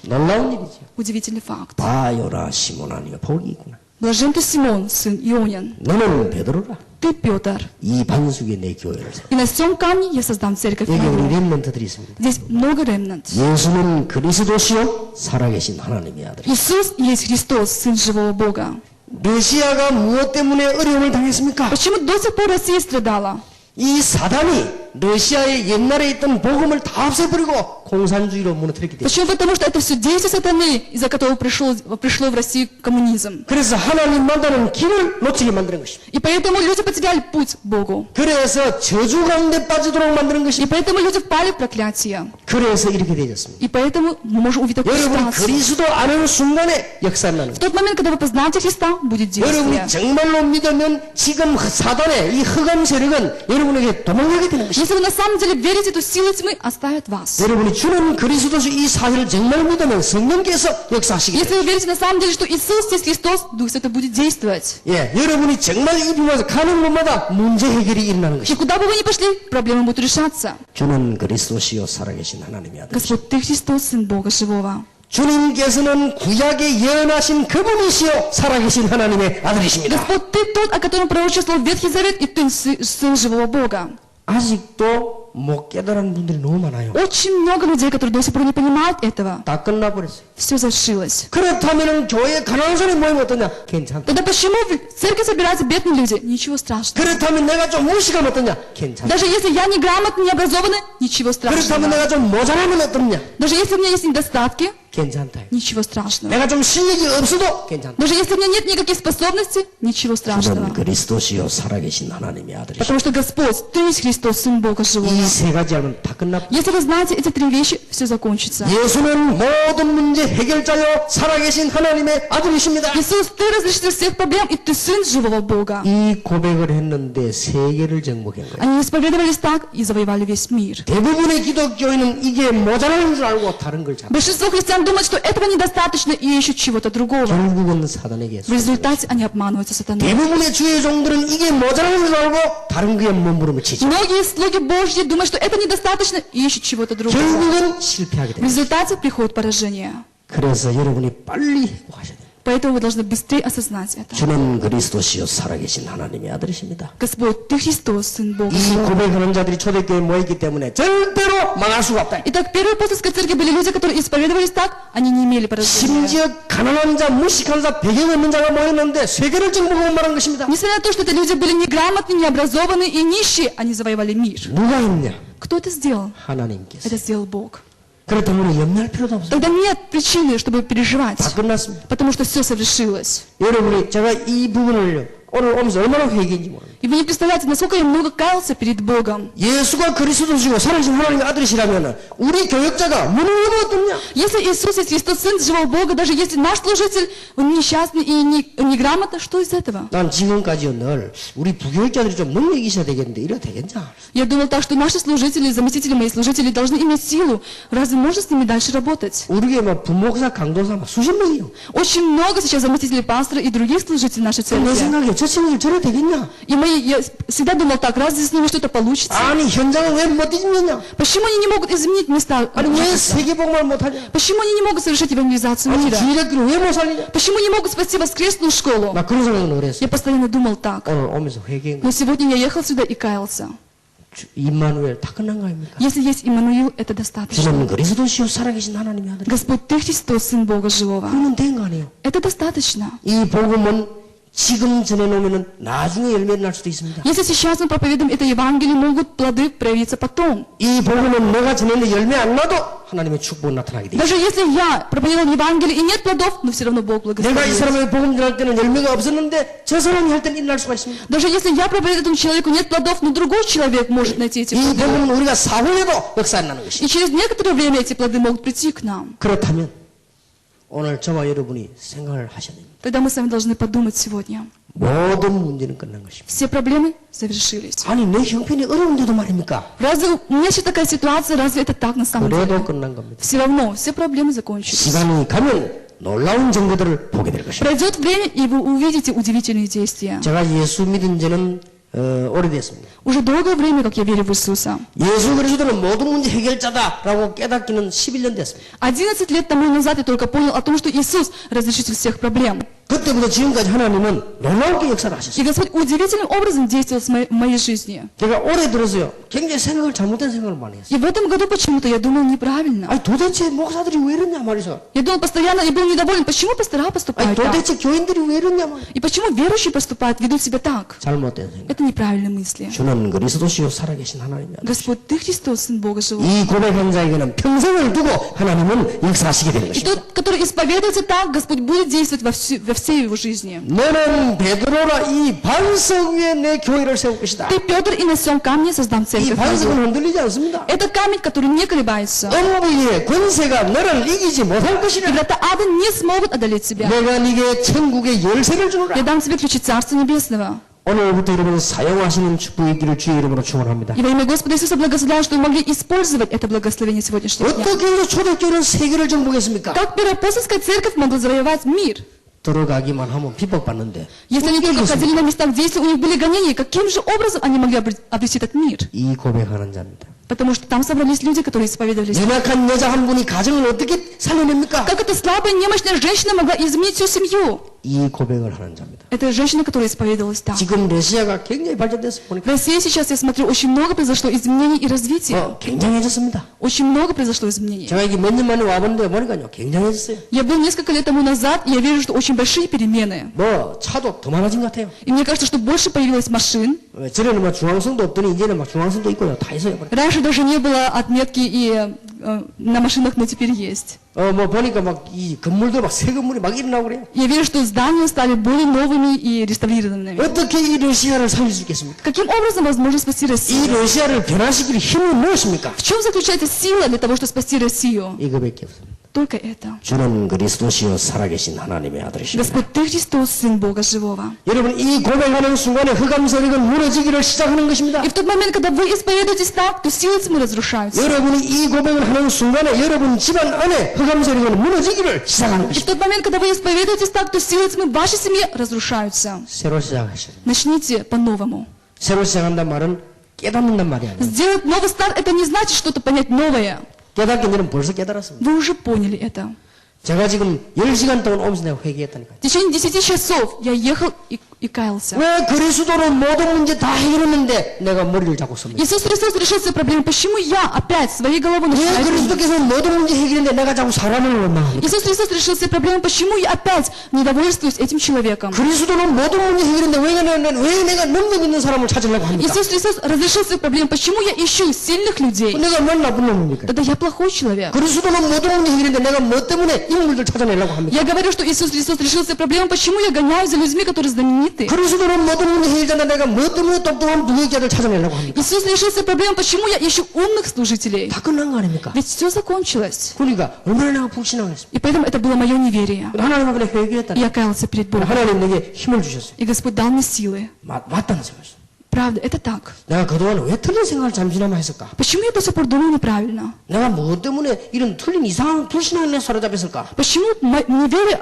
놀라운 일이죠. Удивительный факт. 바요라 시몬아, 네가 복이 있구나. Блажен ты, Симон, сын Ионин. 너는 베드로라. Ты, Петр. 이 반석에 내 교회를 세워. И на всем камне я создам церковь 여기 우리 мою. 렘넌트들이 있습니다. Здесь много ремнант. 예수는 그리스도시요 살아계신 하나님의 아들. Иисус есть Христос, Сын Живого Бога. 러시아가 무엇 때문에 어려움을 당했습니까? Почему до сих пор Россия страдала? 이 사단이 러시아에 옛날에 있던 복음을 다 없애버리고 공산주의로 무너뜨렸기 때문에. Почему? Потому что это все действие сатаны, из-за которого пришло в Россию коммунизм. 그래서 하나님 만나는 길을 놓치게 만드는 것입니다. И поэтому люди потеряли путь к Богу. 그래서 저주 가운데 빠지도록 만드는 И 것입니다. поэтому люди впали в проклятие. 그래서 이렇게 되졌습니다. И поэтому мы можем увидеть такую 여러분 ситуацию. 그리스도 아는 순간에 역사 나는 В 거예요. тот момент, когда вы познаете Христа, будет действие. 여러분이 정말로 믿으면 지금 사단의 이 흑암 세력은 여러분에게 도망가게 되는 것입니다. Если вы на самом деле верите, то силы тьмы оставят вас. 여러분이 주는 그리스도시 이 사실을 정말 믿으면 성령께서 역사하시게 Если 돼요. вы верите на самом деле, что Иисус есть Христос, Дух Святой будет действовать. 예, 여러분이 정말 이 부분에서 가는 곳마다 문제 해결이 일어나는 И 것입니다. куда бы вы ни пошли, проблемы будут решаться. 주는 그리스도시요 살아계신 하나님의 아들. Господь, Ты Христос, Сын Бога Живого. 주님께서는 구약에 예언하신 그분이시요 살아계신 하나님의 아들이십니다. Господь, Ты тот, о котором пророчествовал Ветхий Завет, и Ты Сын Живого Бога. 아직도 못 깨달은 분들이 너무 많아요. Очень много людей, которые до сих пор не понимают этого. 다 끝나버렸어요. Все завершилось. 그렇다면 교회에 가난한 사람이 모이면 어떠냐? 괜찮다. Тогда почему в церкви собираются бедные люди? Ничего страшного. 그렇다면 내가 좀 무식하면 어떠냐? 괜찮다. Даже если я неграмотный, необразованный, ничего 그렇다면 страшного. 내가 좀 모자라면 어떠냐? Даже если у меня есть недостатки, 괜찮다. ничего страшного. 내가 좀 실력이 없어도 괜찮다. Даже если у меня нет никаких способностей, ничего страшного. 주는 그리스도시요 살아계신 하나님의 아들이시오. Потому что Господь, Ты есть Христос, Сын Бога Живого. 이 세 가지 알면 다 끝나. Если вы знаете эти три вещи, все закончится. 예수는 모든 문제 해결자요 살아계신 하나님의 아들이십니다. Иисус, Ты разрешитель всех проблем, и Ты Сын Живого Бога. 이 고백을 했는데 세계를 정복한 거예요. Они исповедовались так и завоевали весь мир. 대부분의 기독교인은 이게 모자라는 줄 알고 다른 걸 잡아. Большинство христиан думают, что этого недостаточно и ищут чего-то другого. 결국은 사단에게 В результате они обманываются сатаной. 대부분의 주의 종들은 이게 모자라는 줄 알고 다른 거에 몸부림을 치죠. Многие слуги Божьи думают, что это недостаточно и ищут чего-то другого. 결국은 실패하게 В 됩니다. результате приходит поражение. 그래서 여러분이 빨리 회복하셔야 돼요. Поэтому вы должны быстрее осознать это. 주는 그리스도시요 살아계신 하나님의 아들이십니다. Господь, Ты Христос, Сын Бога. 이 고백하는 자들이 초대교회에 모였기 때문에 절대로 망할 수가 없다. Итак, первой апостольской церкви были люди, которые исповедовались так, они не имели поражения. 심지어 가난한 자, 무식한 자, 배경 없는 자가 모였는데 세계를 정복하고 말한 것입니다. Несмотря на то, что это люди были неграмотные, необразованные и нищие, они завоевали мир. 누가 했냐? Кто это сделал? 하나님께서. Это сделал Бог. 그렇다면 우리 염려할 필요도 없어요. Тогда нет причины, чтобы переживать, 다 끝났습니다. потому что все совершилось. 여러분이 제가 이 부분을 오늘 오면서 얼마나 회개인지 모릅니다. И вы не представляете, насколько я много каялся перед Богом. 예수가 그리스도시고 살아계신 하나님의 아들이시라면 우리 교역자가 문을 열면 어떻냐? Если Иисус есть Христос, Сын Живого Бога, даже если наш служитель, он несчастный и неграмотный, что из этого? 난 지금까지요 늘 우리 부교역자들이 좀 능력이 있어야 되겠는데 이래도 되겠냐? Я думал так, что наши служители, заместители мои служители должны иметь силу. Разве можно с ними дальше работать? 우리 교회 막 부목사, 강도사 막 수십 명이요. Очень много сейчас заместителей пастора и других служителей нашей 내 церкви. 생각에 저 친구들 저래 되겠냐? И я всегда думал так, разве с ними что-то получится? 아니 현장을 왜 못 뒤집느냐? Почему они не могут изменить места? 아니 왜 세계복음을 못하냐? Почему они не могут совершить евангелизацию 아니 мира? 주일학교를 왜 못 살리냐? Почему не могут спасти воскресную школу? 나 그런 생각을 그랬어. Я постоянно думал так. 오늘 오면서 회개한 거. Но сегодня я ехал сюда и каялся. 임마누엘 다 끝난 거 아닙니까? Если есть Иммануил, это достаточно. 주는 그리스도시요 살아계신 하나님의 아들. Господь, Ты Христос, Сын Бога Живого. 그러면 된 거 아니에요? Это достаточно. 이 복음은 지금 전해놓으면 나중에 열매를 날 수도 있습니다. Если сейчас мы проповедуем это Евангелие, могут плоды проявиться потом. 이 복음은 내가 전했는데 열매 안 나도 하나님의 축복이 나타나게 돼. Даже если я проповедовал Евангелие и нет плодов, но все равно Бог 내가 이 благословит. 사람의 복음 전할 때는 열매가 없었는데 저 사람이 할 때는 일어날 수가 있습니다. Даже если я проповедую этому человеку, нет плодов, но другой человек может найти эти 이 плоды. 복음은 우리가 사후에도 역사한다는 것이. И через некоторое время эти плоды могут прийти к нам. 그렇다면 오늘 저와 여러분이 생각을 하셔야 됩니다. Тогда мы с вами должны подумать сегодня. 모든 문제는 끝난 것입니다. Все проблемы завершились. 아니 내 형편이 어려운데도 말입니까? Разве у меня сейчас такая ситуация, разве это так на самом 그래도 деле? 끝난 겁니다. Все равно, все проблемы закончились. 시간이 가면 놀라운 정보들을 보게 될 것입니다. Пройдет время, и вы увидите удивительные действия. 제가 예수 믿은 지는 오래됐습니다. Уже долгое время, как я верю в Иисуса. 예수 그리스도는 모든 문제 해결자다라고 깨닫기는 11년 됐습니다. 11 лет тому назад я только понял о том, что Иисус разрешитель всех проблем. 그때부터 지금까지 하나님은 놀라운 역사를 И 하셨어요. Господь удивительным образом действовал в моей жизни. 제가 올해 들어서요, 굉장히 잘못된 생각을 많이 했어요. И в этом году почему-то я думал неправильно. 아니 도대체 목사들이 왜 이러냐 말이죠. Я думал постоянно, я был недоволен, почему пастора 아니 поступают так? 도대체 교인들이 왜 이러냐 말이죠. И почему верующие поступают, ведут себя так? 잘못된 생각. Это неправильные мысли. 주는 그리스도시요 살아계신 하나님이야. Господь, Ты Христос, Сын Бога Живого. 이 고백한 자에게는 평생을 두고 하나님은 역사하시게 되는 И 것입니다. тот, который исповедуется так, Господь будет действовать во всей его жизни. 너는 베드로라 이 반석 위에 내 교회를 세울 것이다. Ты, Петр, и на всем камне создам 이 церковь. 반석은 мою». 흔들리지 않습니다. Это камень, который не колебается. 엄부의 권세가 너를 이기지 못할 И 것이라. врата ада не смогут одолеть тебя. 내가 네게 천국의 열쇠를 주노라. Я дам тебе ключи Царства Небесного. 오늘부터 여러분 사용하시는 축복이 있기를 주의 이름으로 축원합니다. И во имя Господа Иисуса благословляю, что вы могли использовать это благословение сегодняшнего дня. 어떻게 해서 초대교회는 세계를 정복했습니까? Как Первоапостольская церковь могла завоевать мир? 들어가기만 하면 핍박받는데 Если они только входили на места, где у них были гонения, каким же образом они могли обрести этот мир? 이 고백하는 자입니다. Потому что там собрались люди, которые исповедовались. 연약한 여자 한 분이 가정을 어떻게 살려냅니까? Как эта слабая, немощная женщина могла изменить всю семью? 이 고백을 하는 자입니다. Это женщина, которая исповедовалась так. 지금 러시아가 굉장히 발전돼서 В 보니까 России сейчас, я смотрю, очень много произошло изменений и развития. 굉장해졌습니다. Очень много произошло изменений. 제가 이게 몇 년 만에 와봤는데 보니까요 굉장해졌어요. Я был несколько лет тому назад, и я вижу, что очень большие перемены. 뭐 차도 더 많아진 것 같아요. И мне кажется, что больше появилось машин. 전에는 막 중앙선도 없더니 이제는 막 중앙선도 있고요. 다 있어요. Раньше даже не было отметки и на машинах, но теперь есть. 뭐 보니까 막 이 건물들 막 새 건물이 막 일어나고 그래요. Я вижу, что здания стали более новыми и реставрированными. 어떻게 이 러시아를 살릴 수 있겠습니까? Каким образом возможно спасти 이 Россию? 러시아를 변화시킬 힘은 무엇입니까? В чем заключается сила для того, чтобы спасти Россию? 이거밖에 없습니다. Только это. 주는 그리스도시요 살아계신 하나님의 아들이십니다. Господь, Ты Христос, Сын Бога Живого. 여러분 이 고백하는 순간에 흑암 세력은 무너지기를 시작하는 것입니다. И в тот момент, когда вы исповедуетесь так, то силы тьмы разрушаются. 여러분이 이 고백을 하는 순간에 여러분 집안 안에 흑암 세력은 무너지기를 시작하는 И в 것입니다. тот момент, когда вы исповедуетесь так, то силы тьмы в вашей семье разрушаются. 새로 시작하셔야 됩니다. Начните по-новому. 새로 시작한단 말은 깨닫는단 말이 아니에요. Сделать новый старт, это не значит что-то понять новое. 깨닫기 전에 벌써 깨달았습니다. Вы уже поняли это. 제가 지금 10시간 동안 오면서 내가 회개했다니까요. В течение 10 часов я ехал и каялся. 왜 그리스도는 모든 문제 다 해결했는데 내가 머리를 잡고 섭니다. Иисус Христос решил все проблемы. Почему я опять своей головой 왜 начинаю? 그리스도께서 모든 문제 해결했는데 내가 자꾸 사람을 원망합니까? Иисус Христос решил все проблемы. Почему я опять недовольствуюсь этим человеком? 그리스도는 모든 문제 해결했는데 왜 내가 능력 있는 사람을 찾으려고 합니까? Иисус Христос разрешил все проблемы. Почему я ищу сильных людей? 내가 뭘 나쁜 놈입니까? Тогда я плохой человек. 그리스도는 모든 문제 해결했는데 내가 뭐 때문에 인물들 찾아내려고 합니까? Я говорю, что Иисус Христос решил все проблемы. Почему я гоняюсь за людьми, которые знамениты? 그리스도는 모든 문제 해결했는데 내가 뭐 때문에 똑똑한 부역자들 찾아내려고 합니까? Иисус решил все проблемы. Почему я ищу умных служителей? 다 끝난 거 아닙니까? Ведь все закончилось. 그러니까 얼마나 내가 불신앙했습니까? И поэтому это было мое неверие. 하나님 앞에 회개했다. И я каялся перед Богом. 하나님 내게 힘을 주셨어요. И Господь дал мне силы. 맞다는 생각이었어요. Правда, это так. 내가 그동안 왜 틀린 생각을 잠시나마 했을까? Почему я до сих пор думаю неправильно? 내가 뭐 때문에 이런 틀린 이상한 불신앙에 사로잡혔을까? Почему неверие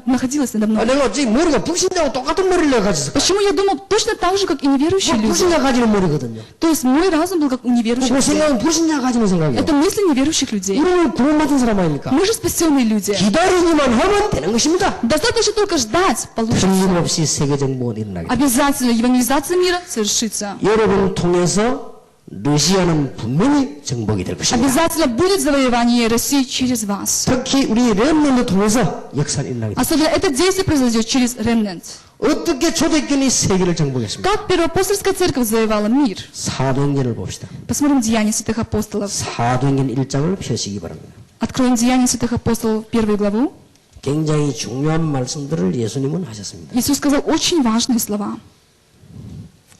находилось надо мной? 내가 어찌 머리가 불신자하고 똑같은 머리를 내가 가졌을까? Почему я думал точно так же, как и неверующие люди? 불신자 가지는 머리거든요. То есть мой разум был как у неверующих 그 людей. 생각은 불신자 가지는 생각이에요. Это мысли неверующих людей. 우리는 구원받은 사람 아닙니까? Мы же спасенные люди. 기다리기만 하면 되는 것입니다. Достаточно только ждать, получится. 틀림없이 세계 정복은 일어나게 됩니다. Обязательно евангелизация мира совершится. 여러분 통해서 러시아는 분명히 정복이 될 것입니다. Обязательно будет завоевание России через вас. 특히 우리 렘넌트 통해서 역사는 일어나게 됩니다. Особенно это действие произойдет через ремнант. 어떻게 초대교회는 세계를 정복했습니까? Как Первоапостольская церковь завоевала мир? 사도행전을 봅시다. Посмотрим Деяния святых апостолов. 사도행전 1장을 펴시기 바랍니다. Откроем Деяния святых апостолов, 1 главу. 굉장히 중요한 말씀들을 예수님은 하셨습니다. Иисус сказал очень важные слова.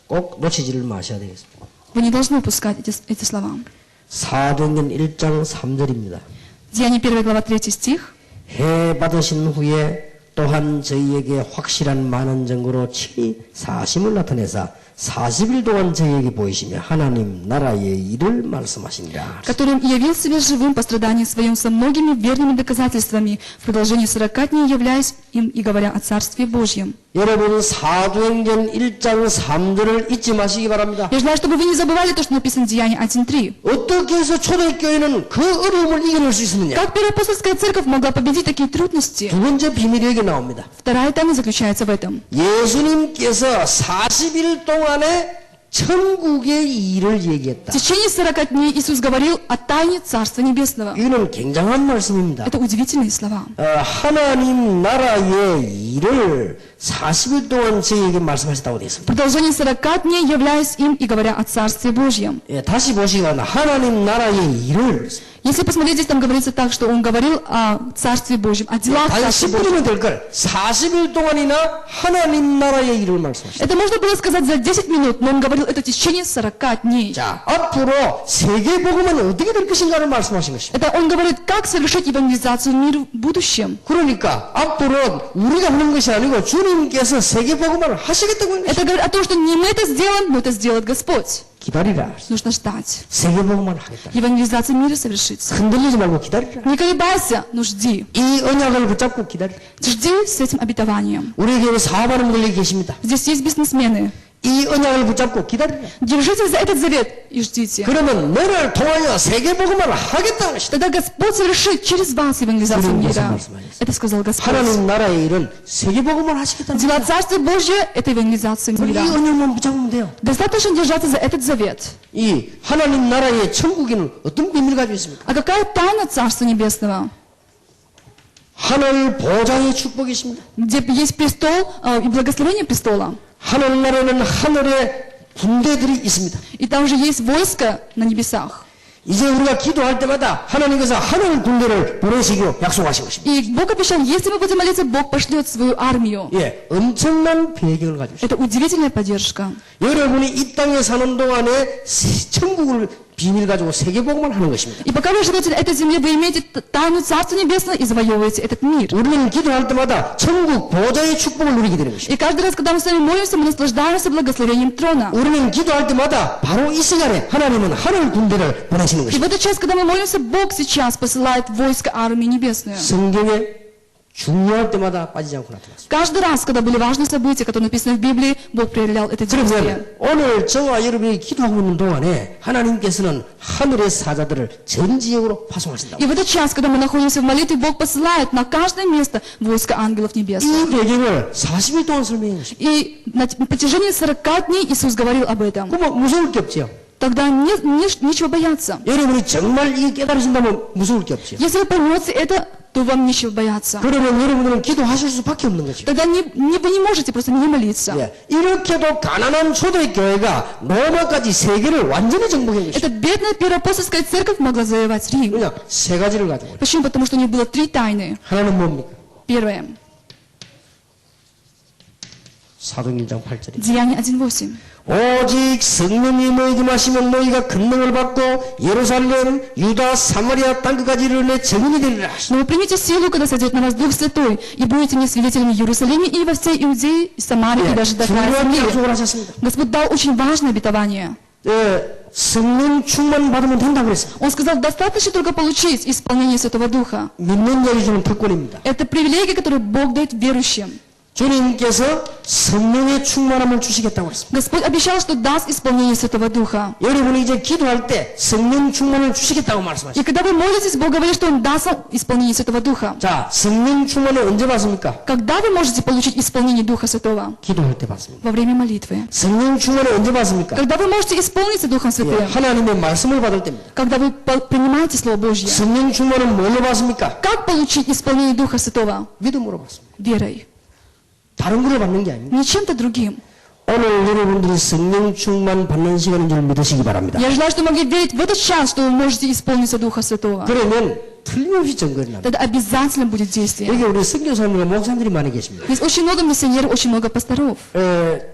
꼭 놓치지를 마셔야 되겠습니다. Вы не должны упускать эти слова. 사도행전 1장 3절입니다. Деяния 1 глава 3 стих. 해 받으신 후에 또한 저희에게 확실한 많은 증거로 친히 사심을 나타내사 40일 동안 저희에게 보이시며 하나님 나라의 일을 말씀하시니라. Которым явил себя живым по страдании своем со многими верными доказательствами, в продолжении 40 дней являясь им и говоря о Царстве Божьем. 여러분 사도행전 1장 3절을 잊지 마시기 바랍니다. Я желаю, чтобы вы не забывали то, что написано в Деянии 1.3. 어떻게 해서 초대교회는 그 어려움을 이겨낼 수 있었느냐? Как Первоапостольская церковь могла победить такие трудности? 두 번째 비밀이 여기 나옵니다. Вторая тайна заключается в этом. 예수님께서 40일 동안에 천국의 일을 В 얘기했다. течение 40 дней Иисус говорил о тайне Царства Небесного. 이거는 굉장한 말씀입니다. Это удивительные слова. 하나님 나라의 일을 40일 동안 저희에게 말씀하셨다고 되어 В 있습니다. продолжении 40 дней являясь им и говоря о Царстве Божьем. 예, 다시 보시면 하나님 나라의 일을 Если посмотреть, здесь там говорится так, что он говорил о Царстве Божьем, о делах 단 Царства Божьего. 10분이면 될 걸. 40일 동안이나 하나님 나라의 일을 말씀하셨다. Это можно было сказать за 10 минут, но он говорил это в течение 40 дней. 자, 앞으로 세계복음은 어떻게 될 것인가를 말씀하신 것입니다. Это он говорит, как совершить евангелизацию миру в будущем. 그러니까 앞으로 우리가 하는 것이 아니고 주님께서 세계복음을 하시겠다고 하는 것입니다. Это говорит о том, что не мы это сделаем, но это сделает Господь. 기다리라. Нужно ждать. 세계복음을 하겠다. Евангелизация мира совершится. 흔들리지 말고 기다리라. Не колебайся, но жди. 이 언약을 붙잡고 기다리라. Жди с этим обетованием. 우리 교회 사업하는 분들이 계십니다. Здесь есть бизнесмены. 이 언약을 붙잡고 기다리라. Держитесь за этот завет и ждите. 그러면 너를 통하여 세계복음을 하겠다는 것이다. Тогда Господь совершит через вас евангелизацию Господь мира. 말씀하셨어요. Это сказал Господь. 하나님 나라의 일은 세계복음을 하시겠다는 Дела 것이다. Царства Божьего – это евангелизация 이 мира. 언약만 붙잡으면 돼요. Достаточно держаться за этот завет. 이 하나님 나라의 천국에는 어떤 비밀을 가지고 있습니까? А какая тайна Царства Небесного? 하늘 보좌의 축복이 있습니다. Где есть престол и благословение престола. 하늘 나라에는 하늘의 군대들이 있습니다. И там же есть войско на небесах. 이제 우리가 기도할 때마다 하나님께서 하늘 군대를 보내시기로 약속하신 것입니다. И Бог обещал, если мы будем молиться, Бог пошлет свою армию. 예, 엄청난 배경을 가지고 있습니다. Это удивительная поддержка. 여러분이 이 땅에 사는 동안에 천국을 비밀 가지고 세계복음을 하는 것입니다. И пока вы живете на этой земле, вы имеете тайну Царства Небесного и завоевываете этот мир. 우리는 기도할 때마다 천국 보좌의 축복을 누리게 되는 것입니다. И каждый раз, когда мы с вами молимся, мы наслаждаемся благословением трона. 우리는 기도할 때마다 바로 이 시간에 하나님은 하늘 군대를 보내시는 И в 것입니다. этот час, когда мы молимся, Бог сейчас посылает войско армии небесную. 성경에 중요할 때마다 빠지지 않고 나타났습니다. Каждый раз, когда были важные события, которые написаны в Библии, Бог проявлял это действие. 그러면 오늘 저와 여러분이 기도하고 있는 동안에 하나님께서는 하늘의 사자들을 전 지역으로 파송하신다. И в этот час, когда мы находимся в молитве, Бог посылает на каждое место войско ангелов небесных. 이 배경을 40일 동안 설명해 주십니다. И на протяжении 40 дней Иисус говорил об этом. 그럼 무서울 게 없죠. Тогда нечего бояться. 여러분이 정말 이게 깨달으신다면 무서울 게 없죠. Если вы поймете это, то вам нечего бояться. 그러면 여러분들은 기도하실 수밖에 없는 거죠. Тогда вы не можете просто не молиться. 예, 이렇게도 가난한 초대교회가 로마까지 세계를 완전히 정복한 것이죠. Эта бедная первоапостольская церковь могла завоевать Рим. 그냥 세 가지를 가지고 있어요. Почему? Потому что у них было 3 тайны. 하나는 뭡니까? Первое. 사도행전 1장 8절입니다. Деяние 1.8. 오직 성령이 너희에게 마시면 너희가 권능을 받고 예루살렘, 유다, 사마리아 땅끝까지 이르러 증인이 되리라. Но вы примите силу, когда сойдет на вас Дух Святой, и будете мне свидетелями в Иерусалиме и во всей Иудее, и Самарии, и даже до края 중요한 земли. 약속을 하셨습니다. Господь дал очень важное обетование. 성령 충만 받으면 된다고 그랬어요. Он сказал, достаточно только получить исполнение Святого Духа. 믿는 자에게 주는 특권입니다. Это привилегия, которую Бог дает верующим. 주님께서 성령의 충만함을 주시겠다고 했습니다. Господь обещал, что даст исполнение Святого Духа. 여러분이 이제 기도할 때 성령 충만을 주시겠다고 И 말씀하셨습니다. когда вы молитесь, Бог говорит, что Он даст вам исполнение Святого Духа. 자, 성령 충만을 언제 받습니까? Когда вы можете получить исполнение Духа Святого? 기도할 때 받습니다. Во время молитвы. 성령 충만을 언제 받습니까? Когда вы можете исполниться Духом 예, Святым? 하나님의 말씀을 받을 때입니다. Когда вы принимаете Слово Божье. 성령 충만은 뭘로 받습니까? Как получить исполнение Духа Святого? 믿음으로 받습니다. Верой. 다른 걸로 받는 게 아닙니다. Не чем-то другим. 오늘 여러분들이 성령 충만 받는 시간인 줄 믿으시기 바랍니다. Я желаю, что вы могли верить в этот час, что вы можете исполниться Духа Святого. 그러면 틀림없이 증거를 납니다. Тогда обязательно будет действие. 여기 우리 선교사님과 목사님들이 많이 계십니다. Здесь очень много миссионеров, очень много пасторов.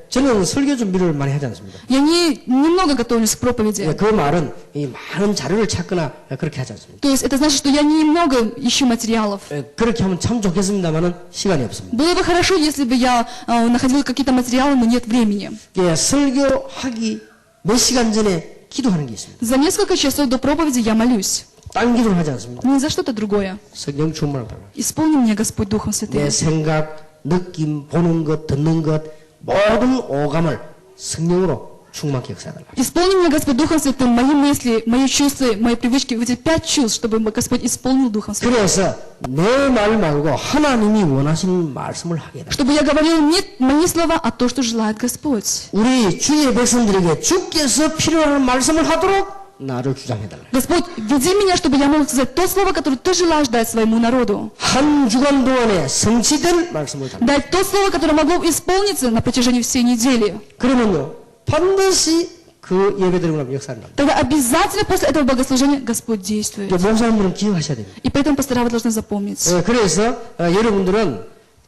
저는 설교 준비를 많이 하지 않습니다. Я немного готовлюсь к проповеди. 그 말은 이 많은 자료를 찾거나 그렇게 하지 않습니다. То есть это значит, что я немного ищу материалов. 그렇게 하면 참 좋겠습니다만은 시간이 없습니다. Было бы хорошо, если бы я находила какие-то материалы, но нет времени. 설교하기 몇 시간 전에 기도하는 게 있습니다. За несколько часов до проповеди я молюсь. 딴 기도를 하지 않습니다. Не за что-то другое. 성령 충만을 받아요. Исполни меня, Господь, Духом Святым. 내 생각, 느낌, 보는 것, 듣는 것 모든 오감을 성령으로 충만케 역사해달라. Исполни меня, Господь, Духом Святым, мои мысли, мои чувства, мои привычки, эти 5 чувств, чтобы Господь исполнил Духом Святым. 그래서 내 말 말고 하나님이 원하시는 말씀을 하게 해달라. Чтобы я говорил не мои слова, а то, что желает Господь. 우리 주의 백성들에게 주께서 필요한 말씀을 하도록 나를 주장해달라. Господь, веди меня, чтобы я мог сказать то слово, которое Ты желаешь дать своему народу. 한 주간 동안에 성취된 말씀을 달라. Дать то слово, которое могло исполниться на протяжении всей недели. 그러면요 반드시 그 예배드리고 나면 역사를 납니다. Тогда обязательно после этого богослужения Господь действует. 목사님들은 기억하셔야 됩니다. И поэтому пастора вы должны запомнить. 그래서 여러분들은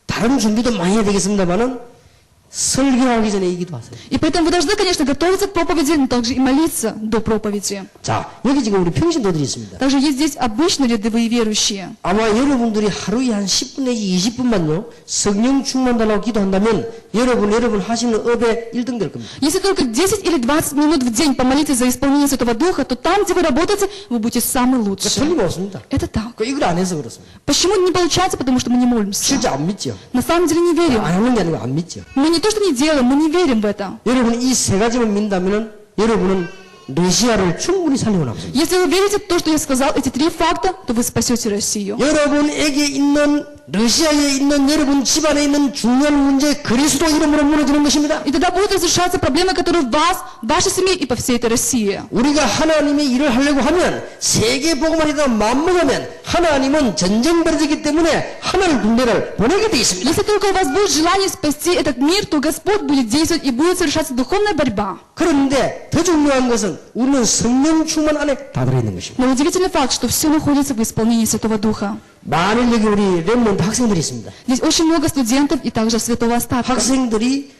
다른 준비도 많이 해야 되겠습니다만은 설교하기 전에 이 기도하세요. И поэтому вы должны, конечно, готовиться к проповеди, но также и молиться до проповеди. 자, 여기 지금 우리 평신도들이 있습니다. Также есть здесь обычные рядовые верующие. 아마 여러분들이 하루에 한 10분 내지 20분만요 성령 충만 달라고 기도한다면 여러분 하시는 업에 1등 될 겁니다. Если только 10 или 20 минут в день помолитесь за исполнение Святого Духа, то там, где вы работаете, вы будете самый лучший. 틀림없습니다. Это так. 이걸 안 해서 그렇습니다. Почему не получается? Потому что мы не молимся. 실제 안 믿죠. На самом деле не верим. 안 하는 게 아니고 안 믿죠. Мы не то, что не делаем, мы не верим в это. 여러분 이 세 가지만 믿다면은 여러분은 러시아를 충분히 살리고 남습니다. Если вы верите в то, что я сказал, эти 3 факта, то вы спасете Россию. 여러분에게 있는 러시아에 있는 여러분 집안에 있는 중요한 문제 그리스도 이름으로 무너지는 것입니다. И тогда будут разрешаться проблемы, которые в вас, в вашей семье и по всей этой России. 우리가 하나님의 일을 하려고 하면 세계 복음을 하다 맘먹으면 하나님은 전쟁 벌어지기 때문에 하늘 군대를 보내게 돼 있습니다. Если только у вас будет желание спасти этот мир, то Господь будет действовать и будет совершаться духовная борьба. 그런데 더 중요한 것은 우리는 성령 충만 안에 다 들어있는 것입니다. Но удивительный факт, что все находится в исполнении Святого Духа. 만일 여기 우리 렘넌트 학생들이 있습니다. Здесь очень много студентов и также святого остатка. 학생들이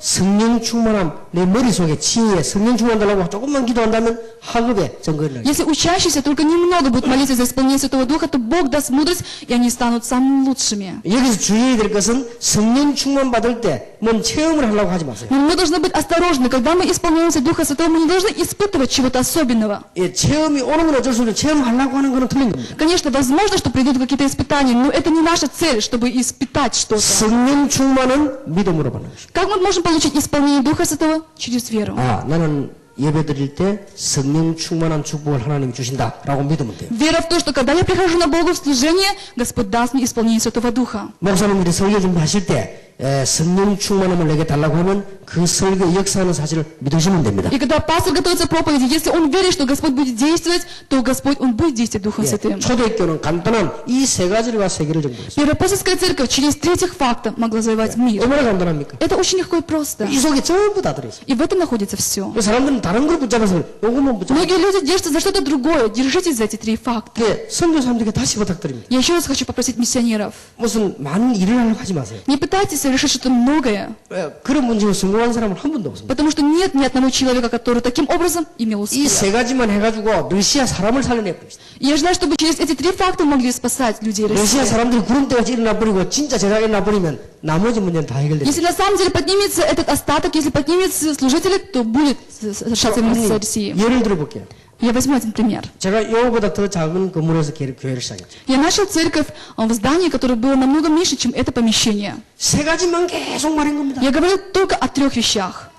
성령 충만함 내 머릿속에 치에 성령 충만 달라고 조금만 기도한다면 학업에 증거를 내죠. Если учащиеся только немного будут молиться за исполнение Святого Духа, то Бог даст мудрость, и они станут самыми лучшими. 여기서 주의해야 될 것은 성령 충만 받을 때 뭔 체험을 하려고 하지 마세요. Но мы должны быть осторожны. Когда мы исполняемся Духа Святого, мы не должны испытывать чего-то особенного. 예, 체험이 오는 건 어쩔 수 없죠. 체험하려고 하는 건 틀린 겁니다. Конечно, возможно, что придут какие-то испытания, но это не наша цель, чтобы испытать что-то. 성령 충만은 믿음으로 받는 것입니다. Как мы можем получить исполнение Духа Святого? Через веру. 나는 예배 드릴 때 성령 충만한 축복을 하나님이 주신다라고 믿으면 돼요. Вера в то, что когда я прихожу на Бога в служение, Господь даст мне исполнение Святого Духа. 목사님들이 설교 준비하실 때 성령 충만함을 내게 달라고 하면 그 설교 역사하는 사실을 믿으시면 됩니다. И когда пастор готовится к проповеди, если он верит, что Господь будет действовать, то Господь, Он будет действовать Духом Святым. 초대교는 간단한 이 세 가지가 세계를 정복했어요. Первоапостольская церковь через 3 факта могла завоевать мир. 얼마나 간단합니까? Это очень легко и просто. 이 속에 전부 다 들어있어요. И в этом находится все. 사람들은 다른 걸 붙잡아서 요것만 붙잡아서 Многие люди держатся за что-то другое. Держитесь за эти 3 факта. 선교사님들에게 다시 부탁드립니다. Я еще раз хочу попросить миссионеров. 무슨 많은 일을 하려고 하지 마세요. Не пытайтесь совершить что-то многое. 그런 문제로 성공한 사람은 한 분도 없습니다. Потому что нет ни одного человека, который таким образом имел 이 успех. 세 가지만 해가지고 러시아 사람을 살려내버립니다. И я желаю, чтобы через эти 3 факта могли спасать людей 러시아 России. 사람들이 구름대같이 일어나버리고 진짜 제가 일어나버리면 나머지 문제는 다 해결됩니다. Если на самом деле поднимется этот остаток, если поднимется служители, то будет совершаться миссия России. 예를 들어볼게요. Я возьму один пример. 제가 이거보다 더 작은 건물에서 교회를 시작했죠. Я начал церковь в здании, которое было намного меньше, чем это помещение. 세 가지만 계속 말한 겁니다. Я говорил только о 3 вещах.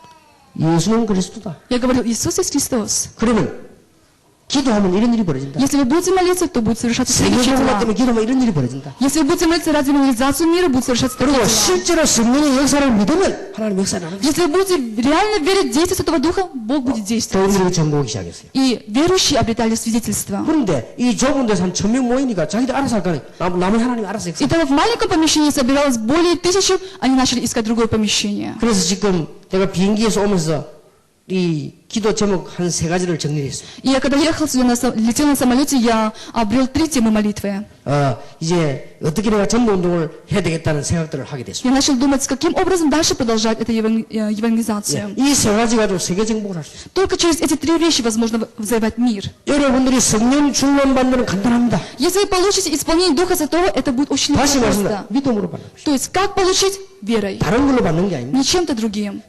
예수는 그리스도다. Я говорил, Иисус есть Христос. 그러면 기도하면 이런 일이 벌어진다. Если вы будете молиться, то будут совершаться следующие 세계복음화 дела. 때문에 기도하면 이런 일이 벌어진다. Если вы будете молиться ради евангелизации мира, будут совершаться такие 그리고 дела. 실제로 성령의 역사를 믿으면 하나님 역사를 하는 거예요. Если вы будете реально верить в действие Святого Духа, Бог будет действовать. 교인들이 전도하기 시작했어요. И верующие обретали свидетельство. 그런데 이 좁은 데서 한 1000명 모이니까 자기들 알아서 할 거니 남은 하나님 알아서 И 역사. тогда в маленьком помещении собиралось более 1000, они начали искать другое помещение. 그래서 지금 내가 비행기에서 오면서 이 기도 제목 한 3가지를 정리를 했어요. И я когда ехал сюда, летел на самолете, я обрел 3 темы молитвы. 이제 어떻게 내가 전도 운동을 해야 되겠다는 생각들을 하게 됐어요. Я начал думать, каким образом дальше продолжать эту евангелизацию. 이 3가지 가지고 세계 정복을 할 수 있어요. Только через эти 3 вещи возможно завоевать мир. 여러분들이 성령 충만 받는 건 간단합니다. Если вы получите исполнение Духа Святого, это будет очень 다시 просто. 말씀드립니다. 믿음으로 받는 것이죠. То есть, как получить? Верой. 다른 걸로 받는 게 아닙니다. Не чем-то другим.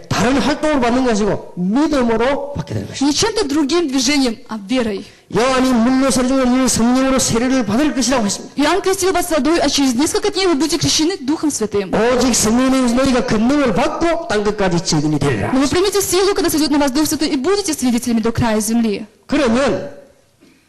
다른 활동으로 받는 게 아니고 믿음으로 받게 되는 것이죠. Не чем-то другим движением, а верой. 요한이 물로 세례 중에 이 성령으로 세례를 받을 것이라고 했습니다. Иоанн крестил вас водой, а через несколько дней вы будете крещены Духом Святым. 오직 성령의 너희가 권능을 받고 땅 끝까지 증인이 되리라. Но вы примите силу, когда сойдет на вас Дух Святой, и будете свидетелями до края земли. 그러면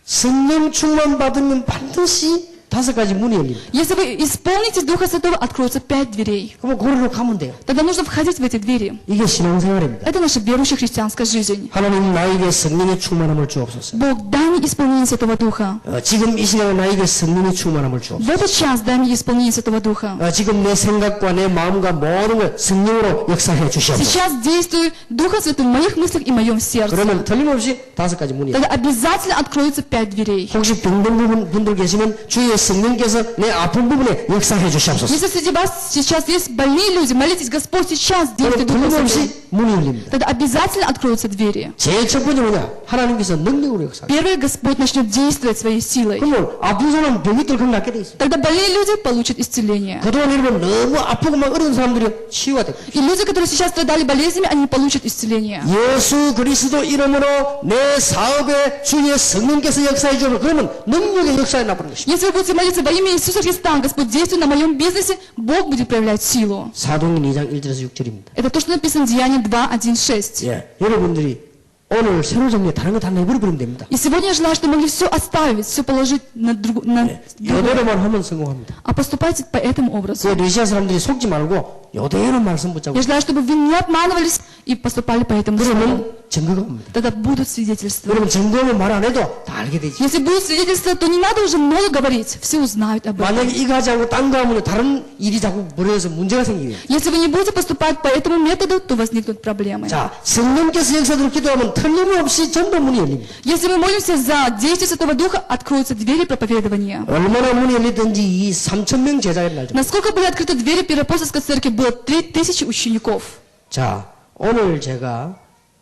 성령 충만 받으면 반드시 5가지 문이 열립니다. Если вы исполните Духа Святого, откроются 5 дверей. 그럼 거기로 가면 돼요. Тогда нужно входить в эти двери. 이게 신앙생활입니다. Это наша верующая христианская жизнь. 하나님 나에게 성령의 충만함을 주옵소서. Бог, дай мне исполнение Святого Духа. 지금 이 시간에 나에게 성령의 충만함을 주옵소서. В этот час дай мне исполнение Святого Духа. 지금 내 생각과 내 마음과 모든 걸 성령으로 역사해 주시옵소서. Сейчас действуй Духа Святым в моих мыслях и в моем сердце. 그러면 틀림없이 5가지 문이 열립니다. Тогда обязательно откроются 5 дверей. 혹시 병든 분들 계시면 주의 성령께서 내 아픈 부분에 역사해 주시옵소서. Если среди вас сейчас есть больные люди, молитесь, Господь, сейчас действуй 그럼 Духа Святым. 틀림없이 문이 열립니다. Тогда обязательно откроются двери. 제일 첫 번째 뭐냐? 하나님께서 능력으로 역사해. Первое, Господь начнет действовать своей силой. 그러면 아픈 사람 병이 덜컥 낫게 돼 있어요. Тогда больные люди получат исцеление. 그동안 여러분 너무 아프고 막 어려운 사람들이 치유가 됐고 И люди, которые сейчас страдали болезнями, они получат исцеление. 예수 그리스도 이름으로 내 사업에 주의 성령께서 역사해 주면 그러면 능력의 역사에 나버리는 것입니다. Если вы будете молиться во имя Иисуса Христа, Господь, действуй на моем бизнесе, Бог будет проявлять силу. 사도행전 2장 1절에서 6절입니다. Это то, что написано в Деянии 2, 1, 6. 여러분들이 오늘 새로 정리해 다른 거 다 내버려버리면 됩니다. И сегодня я желаю, чтобы могли все оставить, все положить на другое. 이대로만 하면 성공합니다. А поступайте по этому образу. 그 러시아 사람들이 속지 말고 이대로 말씀 붙잡고 Я желаю, чтобы вы не обманывались и поступали по этому слову. 그러면 증거가 옵니다. Тогда будут свидетельства. 여러분 증거하면 말 안 해도 다 알게 되지. Если будет свидетельство, то не надо уже много говорить. Все узнают об этом. 만약에 이거 하지 않고 딴 거 하면 다른 일이 자꾸 벌어져서 문제가 생기게 돼요. Если вы не будете поступать по этому методу, то возникнут проблемы. 자, 성령께서 역사대로 기도하면 틀림없이 전도문이 열립니다. Если мы молимся за действие Святого Духа, откроются двери проповедования. 얼마나 문이 열리든지 이 3,000명 제자의 날. Насколько были открыты двери Первоапостольской церкви, было 3000 учеников. 자, 오늘 제가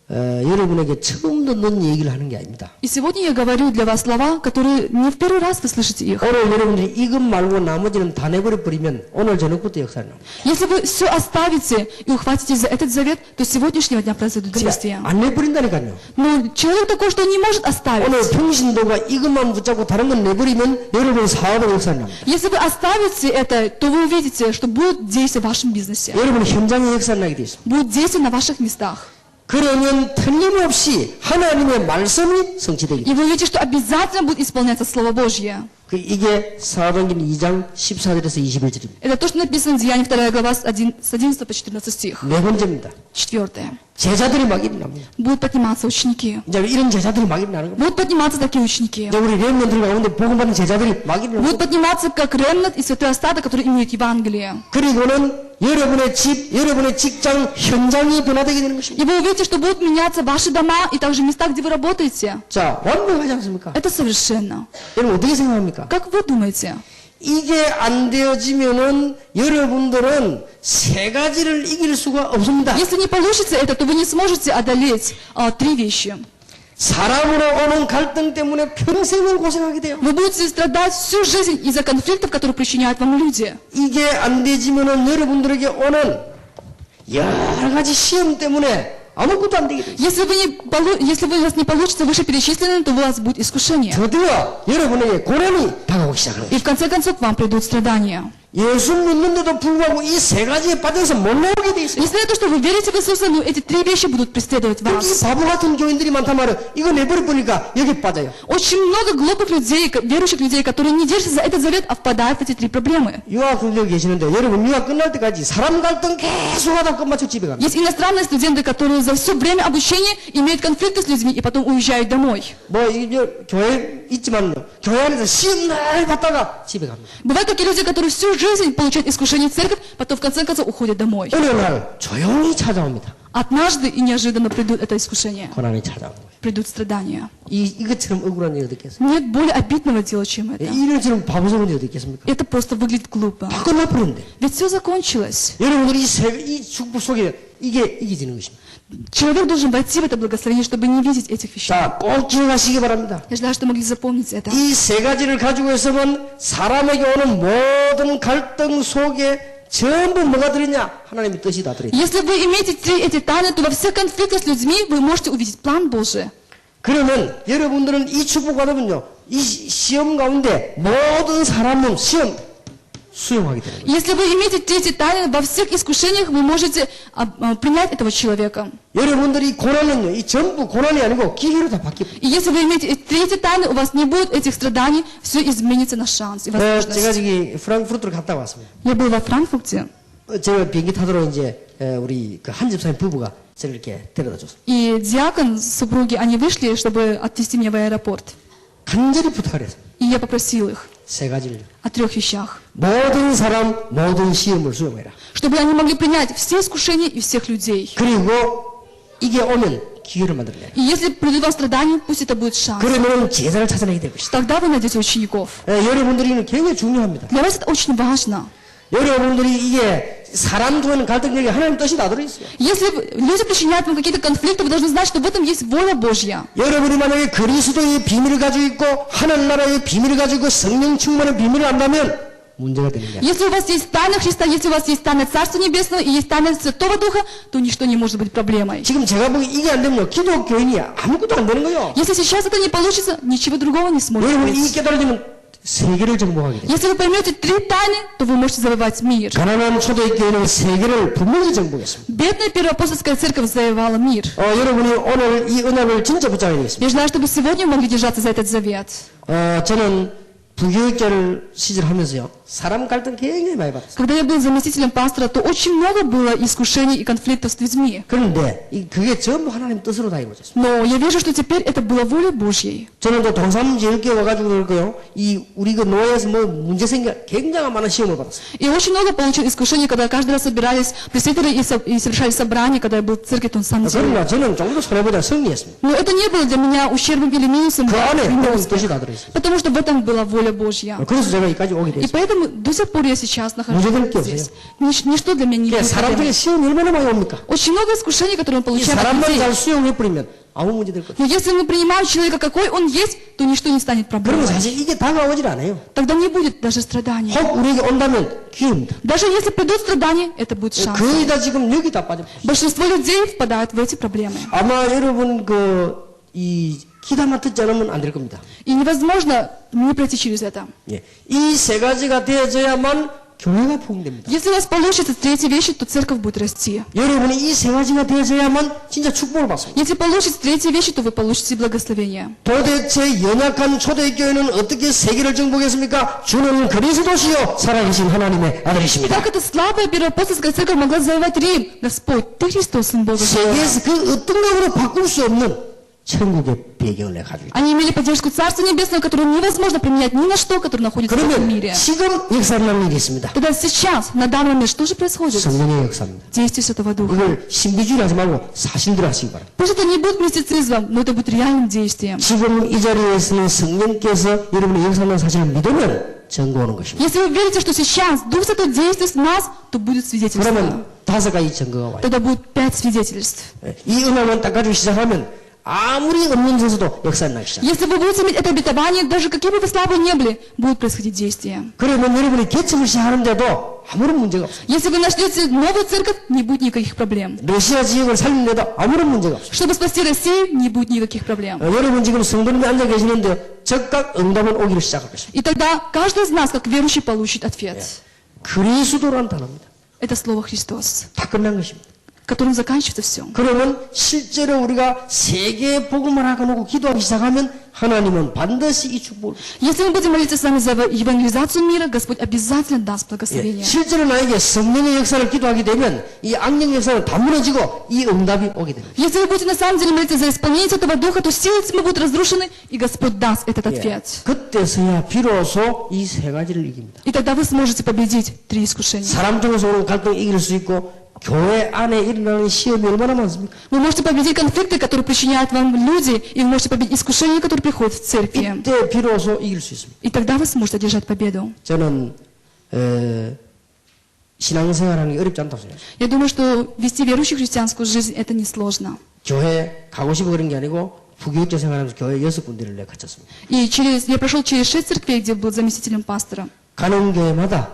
여러분에게 처음 듣는 얘기를 하는 게 아닙니다. И сегодня я говорю для вас слова, которые не в первый раз вы слышите их. 오늘 여러분들이 이것 말고 나머지는 다 내버려 버리면 오늘 저녁부터 역사를 나옵니다. Если вы все оставите и ухватитесь за этот завет, то с сегодняшнего дня произойдут действия. 안 내버린다니까요. Но человек такой, что он не может оставить. 오늘 평신도가 이것만 붙잡고 다른 건 내버리면 여러분 사업의 역사를 나옵니다. Если вы оставите это, то вы увидите, что будет действие в вашем бизнесе. 여러분 현장의 역사를 나게 돼 있습니다. Будет действие на ваших местах. 그러면 틀림없이 하나님의 말씀이 성취되게 И вы увидите, что обязательно будет исполняться Слово Божье. 이게 사도행전 2장 14절에서 21절입니다. Это то, что написано в Деянии 2 глава с 11 по 14 стих. 네 번째입니다. 4. 제자들이 막 일어납니다. Будут подниматься ученики. 이제 이런 제자들이 막 일어나는 겁니다. Будут подниматься такие ученики. 이제 우리 렘넌들 가운데 복음받는 제자들이 막 일어납니다. Будут подниматься как ремнант и святой остаток, которые имеют Евангелие. 그리고는 여러분의 집, 여러분의 직장, 현장이 변화되게 되는 것입니다. И вы увидите, что будут меняться ваши дома и также места, где вы работаете. 자, 완벽하지 않습니까? Это совершенно. 여러분 어떻게 생각합니까? Как вы думаете? 이게 안 되어지면은 여러분들은 3가지를 이길 수가 없습니다. Если не получится это, то вы не сможете одолеть 3 вещи. 사람으로 오는 갈등 때문에 평생을 고생하게 돼요. Вы будете страдать всю жизнь из-за конфликтов, которые причиняют вам люди. 이게 안 되지면은 여러분들에게 오는 여러 가지 시험 때문에 아무것도 안 되게 돼 있어요. Если у вас не получится вышеперечисленное, то у вас будет искушение. 드디어 여러분에게 고난이 다가오기 시작하는 И 거예요. в конце концов к вам придут страдания. 예수 믿는데도 불구하고 이 세 가지에 빠져서 못 나오게 돼 있어요. Несмотря на то, что вы верите в Иисуса, но эти три вещи будут преследовать 이 вас. 바보 같은 교인들이 많단 말이에요. 이거 내버려 보니까 여기 빠져요. Очень много глупых людей, верующих людей, которые не держатся за этот завет, а впадают в эти три проблемы. 유학 군대 계시는데 여러분 유학 끝날 때까지 사람 갈등 계속 하다 끝마쳐 집에 갑니다. Есть иностранные студенты, которые за все время обучения имеют конфликты с людьми и потом уезжают домой. 뭐 이제 교회 있지만요. 교회 안에서 시험 날 받다가 집에 갑니다. Бывают такие люди, которые всю жизнь получают искушение в церковь, потом в конце концов уходят домой. 어느 날 조용히 찾아옵니다. Однажды и неожиданно придут это искушение, 고난이 찾아오는 거예요. придут страдания. 이것처럼 억울한 일 어디 있겠어요? Нет более обидного дела, чем это. 이런처럼 바보스러운 일 어디 있겠습니까? Это просто выглядит глупо. 다 끝나버렸는데. Ведь все закончилось. 여러분들이 이 축복 속에 이게 이겨지는 것입니다. Человек должен войти в это благословение, чтобы не видеть этих вещей. 자, 꼭 기억하시기 바랍니다. Я желаю, что могли запомнить это. 이 세 가지를 가지고 있으면 사람에게 오는 모든 갈등 속에 전부 뭐가 들었냐? 하나님의 뜻이 다 들어있다. Если вы имеете эти тайны, то во всех конфликтах с людьми вы можете увидеть план Божий. 그러면 여러분들은 이 축복 받으면요, 이 시험 가운데 모든 사람은 시험 수용하게 되는 거예요. Если вы имеете эти тайны, во всех искушениях вы можете принять этого человека. 여러분들이 고난은요, 이 전부 고난이 아니고 기회로 다 바뀌어요. И если вы имеете эти тайны, у вас не будет этих страданий, все изменится на шанс и 제가 возможность. 저기 프랑크푸르트를 갔다 왔습니다. Я был во Франкфурте, 제가 비행기 타도록 이제 우리 그 한 집사님 부부가 저를 이렇게 데려다 줬어요. и диакон, супруги, они вышли, чтобы отвезти меня в аэропорт. 간절히 부탁했어요. И я попросил их 세 가지를. о 3 вещах. 모든 사람, 모든 시험을 수용해라. Чтобы они могли принять все искушения и всех людей. 그리고 이게 오면 기회를 만들어내라. И если придут вам страдания, пусть это будет шанс. 그러면 제자를 찾아내게 될 것이다. Тогда вы найдете учеников. 여러분들이 굉장히 중요합니다. Для вас это очень важно. 여러분들이 이게 사람 두는 갈등력에 하나님 뜻이 다 들어있어요. Если люди причиняют вам какие-то конфликты, вы должны знать, что в этом есть воля Божья. 여러분이 만약에 그리스도의 비밀을 가지고 있고 하늘나라의 비밀을 가지고 성령 충만의 비밀을 안다면 문제가 되는 거야. Если у вас есть тайна Христа, если у вас есть тайна Царства Небесного и есть тайна Святого Духа, то ничто не может быть проблемой. 지금 제가 보기 이게 안 되면요, 기독교인이 아무것도 안 되는 거예요. Если сейчас это не получится, ничего другого не сможет 여러분이 быть. 이 깨달아지면 세계를 정복하게 돼요. Если вы поймете 3 тайны, то вы можете завоевать мир. 가난한 초대교회는 세계를 분명히 정복했습니다. Бедная Первоапостольская церковь завоевала мир. 여러분이 오늘 이 은혜를 진짜 붙잡아야 되겠습니다. Я желаю, чтобы сегодня вы могли держаться за этот завет. 저는 부교육자를 시절하면서요, 사람 갈등 굉장히 많이 받았어요. Когда я был заместителем пастора, то очень много было искушений и конфликтов с людьми. 그런데 그게 전부 하나님 뜻으로 다 이루어졌어요. Но я вижу, что теперь это была воля Божьей. 저는 또 동삼제일교회 와가지고 그럴 거요. 우리 그 노예에서 뭐 문제 생겨 굉장히 많은 시험을 받았어요. И очень много получил искушений, когда каждый раз собирались пресвитеры и совершали собрания, когда я был в церкви, то сам 그러나 저는 좀 더 손해보다 승리했습니다. Но это не было для меня ущербом или минусом, 그 안에 하나님 뜻이 다 들어있어요. потому что в этом была воля Божья. 그래서 제가 여기까지 오게 И 됐어요. поэтому до сих пор я сейчас нахожусь 문제될 게 здесь. 없어요. Ничто для меня не 그러니까 будет 사람들의 проблемой. 시험이 얼마나 많이 옵니까? Очень много искушений, которые мы 이 получаем от 사람만 людей. 잘 수용해버리면 아무 문제 될 거예요. Но если мы принимаем человека, какой он есть, то ничто не станет 그러면 проблемой. 사실 이게 다가오질 않아요. Тогда не будет даже страданий. 혹 우리에게 온다면 기회입니다. Даже если придут страдания, это будет шанс. 거의 다 지금 여기 다 빠져. Большинство людей впадают в эти проблемы. 아마 여러분 이 기다만 듣지 않으면 안 될 겁니다. И невозможно не пройти через это. 이 세 가지가 되어져야만 교회가 부흥됩니다. Если у вас получится 3 вещи, то церковь будет расти. 여러분이 이 세 가지가 되어져야만 진짜 축복을 받습니다. Если получится 3 вещи, то вы получите благословение. 도대체 연약한 초대교회는 어떻게 세계를 정복했습니까? 주는 그리스도시요 살아계신 하나님의 아들이십니다. Как эта слабая первоапостольская церковь могла завоевать Рим? Господь, Ты Христос, Сын Бога. 세계에서 그 어떤 것으로 바꿀 수 없는 천국의 배경을 내가 가지고 있다. Они имели поддержку Царства Небесного, которое невозможно применять ни на что, которое находится в этом 그러면 мире. 지금 역사하는 일이 있습니다. Тогда сейчас, на данный момент, что же происходит? 성령의 역사입니다. Действие Святого Духа. 이걸 신비주의 하지 말고 사실대로 하시기 바랍니다. Пусть это не будет мистицизмом, но это будет реальным действием. 지금 이 자리에서는 성령께서 여러분의 역사하는 사실을 믿으면 증거 오는 것입니다. Если вы верите, что сейчас Дух Святой действует в нас, то будет свидетельство. 그러면 5가지 증거가 와요. Тогда будет 5 свидетельств. 이 은혜만 딱 가지고 시작하면 아무리 없는 선수도 역사는 나기 시작. Если вы будете иметь это обетование, даже какие бы вы слабые не были, будет происходить действие. 그러면 여러분이 개척을 시작하는데도 아무런 문제가 없어요. Если вы начнете новую церковь, не будет никаких проблем. 러시아 지역을 살리는데도 아무런 문제가 없어요. Чтобы спасти Россию, не будет никаких проблем. 여러분 지금 성도님이 앉아 계시는데 즉각 응답은 오기를 시작할 것입니다. И тогда каждый из нас, как верующий, получит ответ. 그리스도라는 단어입니다. Это слово Христос, 다 끝난 것입니다. которым заканчивается все. 그러면 실제로 우리가 세계 복음을 하고 놓고 기도하기 시작하면 하나님은 반드시 이 축복을 주십니다. Если мы будем молиться с вами за евангелизацию мира, Господь обязательно даст благословение. 실제로 나에게 성령의 역사를 기도하게 되면 이 악령 역사는 다 무너지고 이 응답이 오게 됩니다. Если вы будете на самом деле молиться за исполнение Святого Духа, то силы тьмы будут разрушены, и Господь даст этот ответ. 그때서야 비로소 이 세 가지를 이깁니다. И тогда вы сможете победить 3 искушения. 사람 중에서 오는 갈등을 이길 수 있고 교회 안에 일어나는 시험이 얼마나 많습니까? Вы можете победить конфликты, которые причиняют вам люди, и вы можете победить искушения, которые приходят в церкви. 이때 비로소 이길 수 있습니다. И тогда вы сможете одержать победу. 저는 신앙생활하는 게 어렵지 않다고 생각해요. Я думаю, что вести верующую христианскую жизнь – это несложно. 교회 가고 싶어 그런 게 아니고 부교육자 생활하면서 교회 6군데를 내가 갖췄습니다. И я прошел через 6 церквей, где был заместителем пастора. 가는 교회마다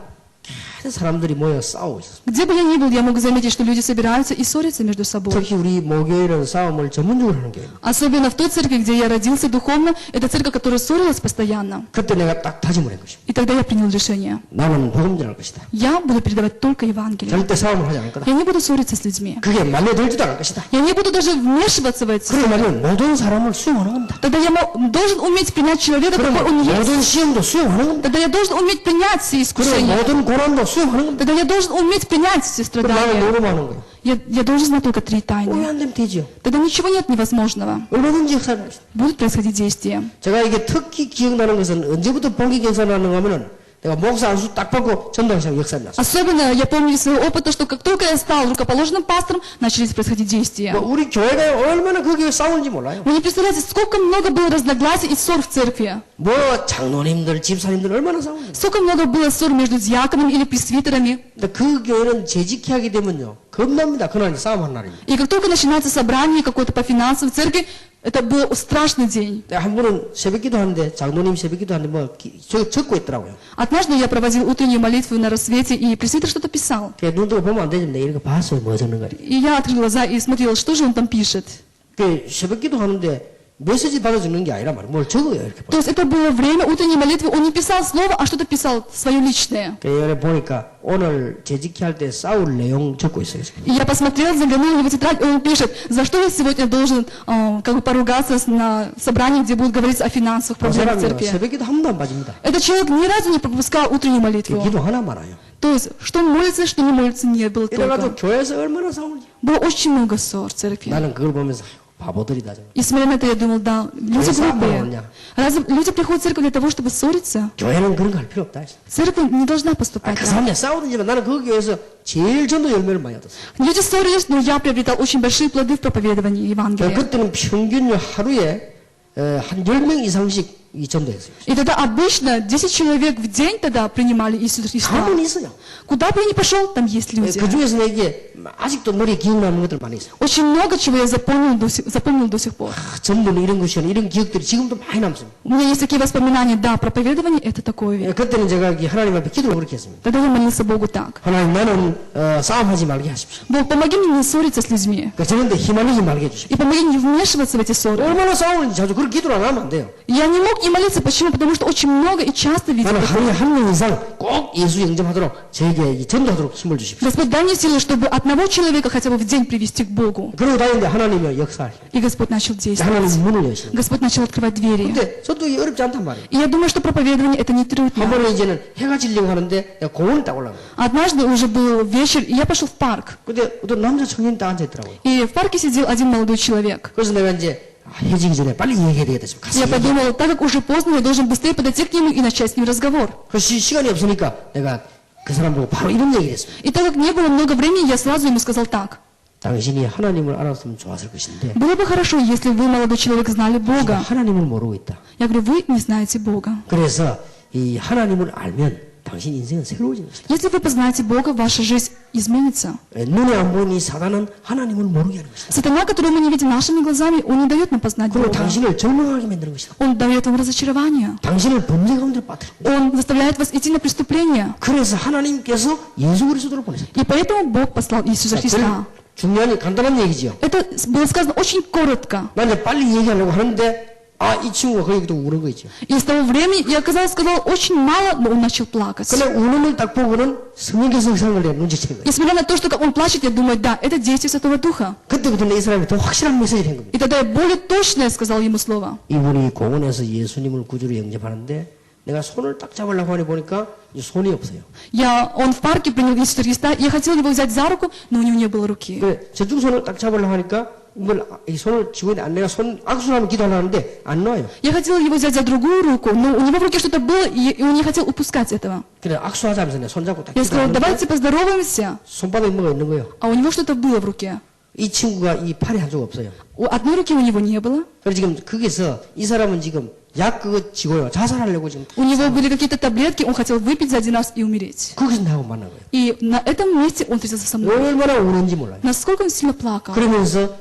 계속 사람들이 모여 싸우고 있었습니다. Где бы я ни был, я мог заметить, что люди собираются и ссорятся между собой. 특히 우리 모교회는 싸움을 전문적으로 하는 교회입니다. Особенно в той церкви, где я родился духовно, это церковь, которая ссорилась постоянно. 그때 내가 딱 다짐을 한 것입니다. И тогда я принял решение. 나는 복음 전할 것이다. Я буду передавать только Евангелие. 절대 싸움을 하지 않을 거다. Я не буду ссориться с людьми. 그게 말려들지도 않을 것이다. Я не буду даже вмешиваться в эти ссоры. 그러면 모든 사람을 수용하는 겁니다. Тогда я должен уметь принять человека, 그럼 какой он есть. 모든 시험도 수용하는 겁니다. Тогда я должен уметь принять все 그럼 искушения. 모든 고난도 수용하는 겁니다. Тогда я должен уметь принять все 그럼 나는 страдания. 노름하는 거예요. Я должен знать только 3 왜 тайны. 안 되면 되지요? Тогда ничего нет невозможного. 얼마든지 역사를 합니다. Будут происходить действия. 제가 이게 특히 기억나는 것은 언제부터 본격 역사를 하는가 하면은 내가 목사 안수 딱 받고 전도하기 시작 역사를 났어요. Особенно я помню из своего опыта, что как только я стал рукоположенным пастором, начались происходить действия. 우리 교회가 얼마나 거기에 싸우는지 몰라요. Вы не представляете, сколько много было разногласий и ссор в церкви. 뭐 장로님들, 집사님들 얼마나 싸우는지. Сколько много было ссор между диаконами или пресвитерами. 근데 그 교회는 재직히 하게 되면요. 겁납니다. 그날이 싸움하는 날입니다. И как только начинается собрание какое-то по финансам в церкви, это был страшный день. 한 번은 새벽기도 하는데 장로님 새벽기도 하는데 뭐 적고 있더라고요. Однажды я проводил утреннюю молитву на рассвете, и пресвитер что-то писал. 그 눈 뜨고 보면 안 되지. 내가 이거 봤어요. 뭐 적는 거리. И я открыл глаза и смотрел, что же он там пишет. 그 새벽기도 하는데 메시지 받아 적는 게 아니라 말이야. 뭘 적어요 이렇게. То есть это было время утренней молитвы, он не писал слово, а что-то писал свое личное. 그 여기 보니까 오늘 재직히 할 때 싸울 내용 적고 있어요. 지금. И я посмотрел, заглянул в его тетрадь, и он пишет, за что я сегодня должен как бы поругаться на собрании, где будет говориться о финансовых 그 проблемах в 사람이 церкви. 새벽기도 한 번도 안 빠집니다. Этот человек ни разу не пропускал утреннюю 그 молитву. 기도 하나 말아요. То есть, что он молится, что не молится, не было 이래가지고 только. 교회에서 얼마나 싸우는지. Было очень много ссор в церкви. 나는 그걸 보면서 바보들이다. 저거. И смотря на это, я думал, да, люди Вы сами глупые. меня. Разве люди приходят в церковь для того, чтобы ссориться? 교회는 그런 거 할 필요 없다. Церковь не должна поступать 그 так. 사람들 싸우든지만 나는 그 교회에서 제일 전도 열매를 많이 얻었어요. Люди ссорились, но я приобретал очень большие плоды в проповедовании Евангелия. 그때는 평균 하루에 한 10명 이상씩 이 전도했어요. И тогда обычно 10 человек в день тогда принимали Иисуса Христа. 가만히 있어요. Куда бы я ни пошел, там есть люди. 그 중에서 내게 아직도 머리에 기억나는 것들 많이 있어요. Очень много чего я запомнил до сих пор. 전도는 이런 것이야. 이런 기억들이 지금도 많이 남습니다. У меня есть такие воспоминания, да, проповедование это такое вещь. 그때는 제가 하나님 앞에 기도를 그렇게 했습니다. Тогда я молился Богу так. 하나님 나는 싸움하지 말게 하십시오. Бог, помоги мне не ссориться с людьми. 저런데 휘말리지 말게 해주십시오. И помоги не вмешиваться в эти ссоры. 얼마나 싸우는지 자주 그런 기도를 안 하면 안 돼요. Я не мог не молиться. Почему? Потому что очень много и часто видел. 나는 하루에 한 명 이상 꼭 예수 영접하도록 저에게 전도하도록 힘을 주십시오. Господь, дай мне силы, чтобы одного человека хотя бы в день привести к Богу. 그러고 다니는데 하나님이 역사하시고 И Господь начал действовать. 하나님 문을 여시는. Господь начал открывать двери. 근데 전도가 어렵지 않단 말이에요. И я думаю, что проповедование это не 한 трудно. 번은 이제는 해가 지려고 하는데 내가 공원에 딱 올라가요. Однажды уже был вечер, и я пошел в парк. 근데 어떤 남자 청년이 딱 앉아있더라고요. И в парке сидел один молодой человек. 그래서 내가 이제 헤어지기 전에 빨리 얘기해야 되겠다 싶어. 가서 Я 얘기해. подумал, так как уже поздно, я должен быстрее подойти к нему и начать с ним разговор. 그래서 시간이 없으니까 내가 그 사람 보고 바로 이런 얘기를 했습니다. И так как не было много времени, я сразу ему сказал так. 당신이 하나님을 알았으면 좋았을 것인데 Было бы хорошо, если вы, молодой человек, знали Бога. 하나님을 모르고 있다. Я говорю, вы не знаете Бога. 그래서 이 하나님을 알면 당신 인생은 새로워지는 것이다. Если вы познаете Бога, ваша жизнь изменится. 눈에 안 보이는 이 사단은 하나님을 모르게 하는 것이다. Сатана, которого мы не видим нашими глазами, он не дает нам познать 그리고 Бога. 당신을 절망하게 만드는 것이다. Он дает вам разочарование. 당신을 범죄 가운데 빠뜨리고. Он заставляет вас идти на преступление. 그래서 하나님께서 예수 그리스도를 보내셨다. И поэтому Бог послал Иисуса Христа. 중요한 간단한 얘기지요. Это было сказано очень коротко. 나 이제 빨리 얘기하려고 하는데 이 친구가 거기도 우는 거 있죠. И с того времени я сказал очень мало, но он начал плакать. 근데 우는 걸 딱 보고는 성령께서 의상을 내가 눈치챈 거예요. Несмотря на то, что он плачет, я думаю, да, это действие Святого Духа. 그때부터 내 이 사람이 더 확실한 메시지를 한 겁니다. И тогда я более точно сказал ему слово. 이분이 공원에서 예수님을 구주로 영접하는데 내가 손을 딱 잡으려고 하니 보니까 이제 손이 없어요. Он в парке принял Иисуса Христа, я хотел его взять за руку, но у него не было руки. 그래 저쪽 손을 딱 잡으려고 하니까 이걸 이 손을 쥐고 있는데 내가 손 악수하면 기도하려는데 안 놔요. Я хотел его взять за другую руку, но у него в руке что-то было, и он не хотел упускать этого. 그래 악수하자면서 내가 손 잡고 딱 Я сказал, 기도하는데 давайте поздороваемся, 손바닥에 뭐가 있는 거예요. а у него что-то было в руке. 이 친구가 이 팔이 한쪽 없어요. Одной руки у него не было. 그래서 지금 거기서 이 사람은 지금 약 그거 지고요. 자살하려고 지금. У него были какие-то таблетки, он хотел выпить за один раз и умереть. 거기서 나하고 만난 거예요. И на этом месте он встретился со мной. 얼마나 우는지 몰라요. Насколько он сильно плакал. 그러면서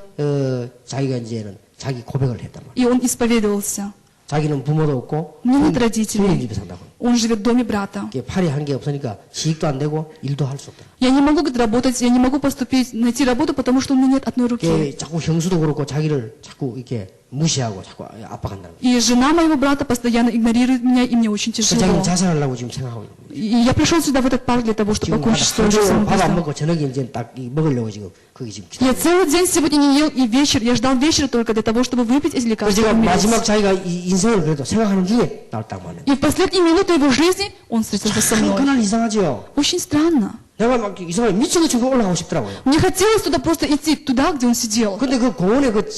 자기가 이제는 자기 고백을 했단 말이에요. И он исповедовался. 자기는 부모도 없고 У него нет 형님 родителей. 집에 산다고. Он живет в доме брата. 이게 팔이 한 개 없으니까 지식도 안 되고 일도 할 수 없다. Я не могу говорит, работать, я не могу поступить, найти работу, потому что у меня нет одной руки. 이게 자꾸 형수도 그렇고 자기를 자꾸 이렇게 무시하고 자꾸 압박한다는 거예요. И жена моего брата постоянно игнорирует меня, и мне очень 그래서 тяжело. 자기는 자살하려고 지금 생각하고 있는 거예요. И я пришел сюда, в этот парк, для того, чтобы 지금 покончить с своим жизнью. 밥 안 먹고 저녁에 이제 딱 먹으려고 지금 거기 지금 기다려. Я целый день сегодня не ел, и вечер, я ждал вечера только для того, чтобы выпить эти 그래서 лекарства. 제가 и умереть. 마지막 자기가 이 인생을 그래도 생각하는 중에 나를 딱 만나요. И в последние минуты его жизни он встретился со мной. 그날 이상하죠. Очень странно. 내가 막 이상하게 미친것처럼 올라가고 싶더라고요. Мне хотелось туда просто идти, туда, где он сидел. 근데 그 공원에 그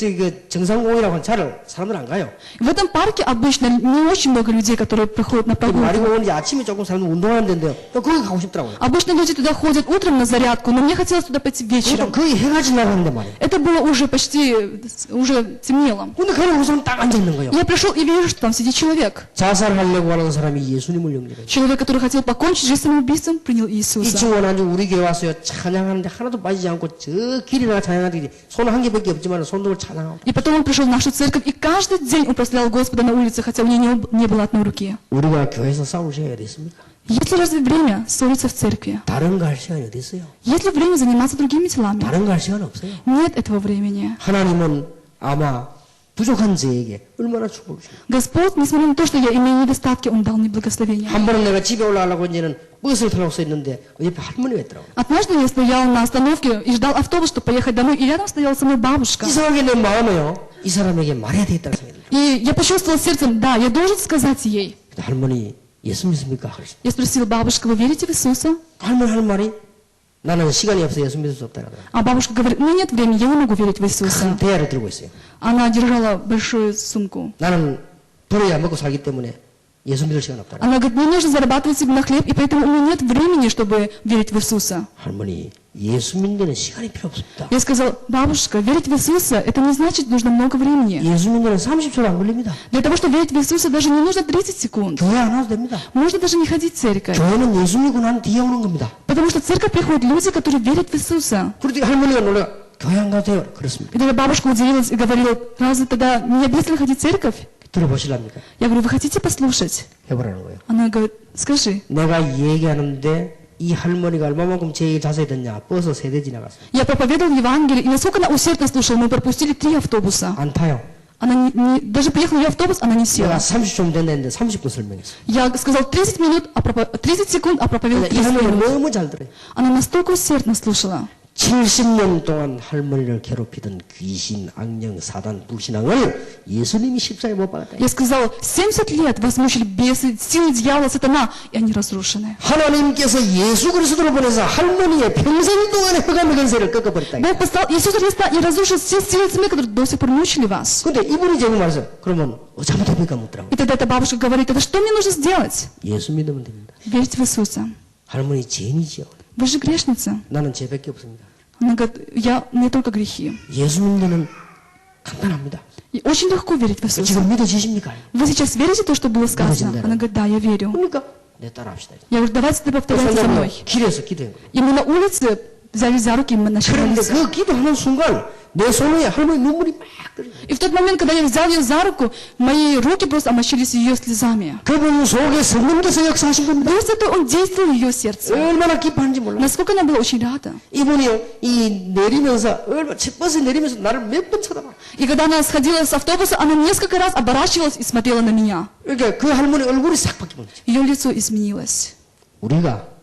정상공이라고 하는 차를 사람들 안 가요. В этом парке обычно не очень много людей, которые приходят на 그 прогулку. 마리공원이 아침에 조금 사람들 운동하는 데인데 또 거기 가고 싶더라고요. Обычно люди туда ходят утром на зарядку, но мне хотелось туда пойти 그래도 вечером. 거기 해가 지나가는데 말이에요. Это было уже почти, уже темнело. 근데 그런 곳은 딱 앉아 있는 거예요. Я пришел и вижу, что там сидит человек. 자살하려고 하는 사람이 예수님을 영접해요. Человек, который хотел покончить жизнь самоубийством, принял 이 Иисуса. 친구는 아주 우리 교회 왔어요. 찬양하는데 하나도 빠지지 않고 저 길이나 찬양하듯이 손 한 개밖에 없지만 손들고 찬양하고. И потом он пришел в нашу церковь, и каждый день он прославлял Господа на улице, хотя у него не было одной руки. 우리가 교회에서 싸울 시간이 어디 있습니까? Есть ли разве время ссориться в церкви? 다른 거 할 시간이 어디 있어요? Есть ли время заниматься другими делами? 다른 거 할 시간 없어요. Нет этого времени. 하나님은 아마 부족한 저에게 얼마나 축복을 주십니까? Господь, несмотря на то, что я имею недостатки, Он дал мне благословение. 한 번은 내가 집에 올라가려고 이제는 버스를 타려고 써 있는데 옆에 할머니가 있더라고요. Однажды я стоял на остановке и ждал автобус, чтобы поехать домой, и рядом стояла со мной бабушка. 이상하게 내 마음에요. 이 사람에게 말해야 되겠다는 생각이 들어요. И я почувствовал сердцем, да, я должен сказать ей. 근데 할머니 예수 믿습니까? 그랬어요. Я спросила, бабушка, вы верите в Иисуса? 할머니 할 말이 나는 시간이 없어 예수 믿을 수 없다. 그러더라고요. А бабушка говорит, ну нет времени, я не могу верить в Иисуса. 큰 대야를 들고 있어요. Она держала большую сумку. 나는 벌어야 먹고 살기 때문에 예수 믿을 시간 없다. Она говорит, мне нужно зарабатывать себе на хлеб, и поэтому у меня нет времени, чтобы верить в Иисуса. 할머니 예수 믿는 데는 시간이 필요 없습니다. Я сказал, бабушка, верить в Иисуса, это не значит, нужно много времени. 예수 믿는 데는 30초도 안 걸립니다. Для того, чтобы верить в Иисуса, даже не нужно 30 секунд. 교회 안 와도 됩니다. Можно даже не ходить в церковь. 교회는 예수 믿고 난 뒤에 오는 겁니다. Потому что в церковь приходят люди, которые верят в Иисуса. 그런데 할머니가 놀라 교회 안 가도 돼요. 그렇습니다. И тогда бабушка удивилась и говорила, разве тогда не обязательно ходить в церковь? 들어보실랍니까? Я говорю, вы хотите послушать? 해보라는 거예요. Она говорит, скажи. 내가 얘기하는데 이 할머니가 얼마만큼 제 얘기를 자세히 듣냐. 버스 3대 지나갔어요. Я проповедовал Евангелие, и насколько она усердно слушала, мы пропустили 3 автобуса. 안 타요. Она даже приехала в автобус, она не 내가 села. 30분 된다는데 30분 설명했어요. Я сказал 30 минут, 30 секунд, а проповедовал 이 30 할머니가 минут. 너무 잘 들어요. Она настолько усердно слушала. 70년 동안 할머니를 괴롭히던 귀신, 악령, 사단, 불신앙을 예수님이 십자가에 못 박았다. Я сказал, 70 лет вас мучили бесы, силы дьявола, сатана, и они разрушены. 하나님께서 예수 그리스도를 보내서 할머니의 평생 동안의 흑암의 권세를 꺾어버렸다. Бог послал Иисуса Христа и разрушил все силы тьмы, которые до сих пор мучили вас. 근데 이분이 제가 말해서 그러면 어쩌면 묻더라고요. И тогда эта бабушка говорит, это что мне нужно сделать? 예수 믿으면 됩니다. Верить в Иисуса. 할머니 죄인이죠. Вы же грешница. 나는 죄밖에 없습니다. Она говорит, не только грехи. 예수 믿는 데는 간단합니다. И очень легко верить в Иисуса. 지금 믿어지십니까? Вы сейчас верите в то, что было сказано? Она говорит, да, я верю. 그러니까 내 따라합시다. Я говорю, давайте ты повторяйте за мной. 길에서 기도한 거예요. И мы на улице взяли за руки, и мы начали 그런데 молиться. 그 기도하는 순간 내 손에 할머니 눈물이 막 떨어져요. И в тот момент, когда я взял ее за руку, мои руки просто омочились ее слезами. 그분 속에 성령께서 역사하신 겁니다. Дух Святой, Он действовал в ее сердце. 얼마나 기뻐하는지 몰라요. Насколько она была очень рада. 이분이 이 내리면서 버스 내리면서 나를 몇 번 쳐다봐. И когда она сходила с автобуса, она несколько раз оборачивалась и смотрела на меня. 그러니까 그 할머니 얼굴이 싹 바뀌는 거죠. Ее лицо изменилось. 우리가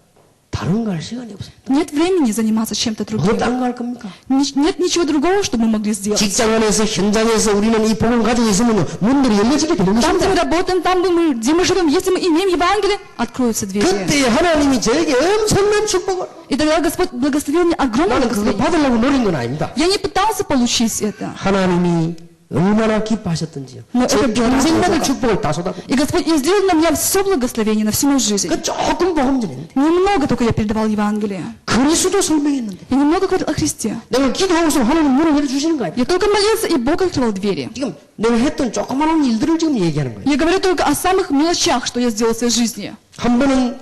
다른 거 할 시간이 없습니다. Нет времени заниматься чем-то другим. 뭐 딴 거 할 겁니까? Нет ничего другого, что мы могли сделать. 직장 안에서 현장에서 우리는 이 복음을 가지고 있으면 문들이 열려지게 되는 Там, где мы 것입니다. работаем, там, где мы живем, если мы имеем Евангелие, откроются двери. 그때 하나님이 저에게 엄청난 축복을 И тогда Господь благословил мне огромное 나는 그거 благословение. 받으려고 노린 건 아닙니다. Я не пытался получить это. 하나님이 얼마나 기뻐하셨던지요. 뭐, 제 это 평생 받을 было 축복을 다 쏟아붓고 И Господь излил на меня все благословение на всю мою жизнь. 그 조금 복음 전했는데 Немного только я передавал Евангелие. 그리스도 설명했는데 И немного говорил о Христе. 내가 기도하고 있으면 하나님 문을 열어주시는 거예요. Я только молился, и Бог открывал двери. 지금 내가 했던 조그마한 일들을 지금 얘기하는 거예요. Я говорю только о самых мелочах, что я сделал в своей жизни. 한 번은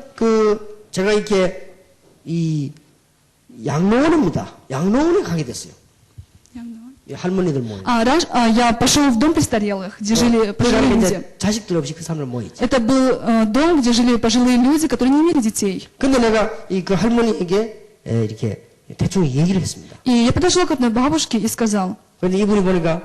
제가 이렇게 이 양로원입니다. 양로원에 가게 됐어요. 이 할머니들 모임. Я пошел в дом престарелых, где жили пожилые люди. 이제 자식들 없이 그 사람을 모이지. Это был дом, где жили пожилые люди, которые не имели детей. 근데 내가 그 할머니에게 이렇게 대충 얘기를 했습니다. И я подошел к одной бабушке и сказал, 근데 이분이 보니까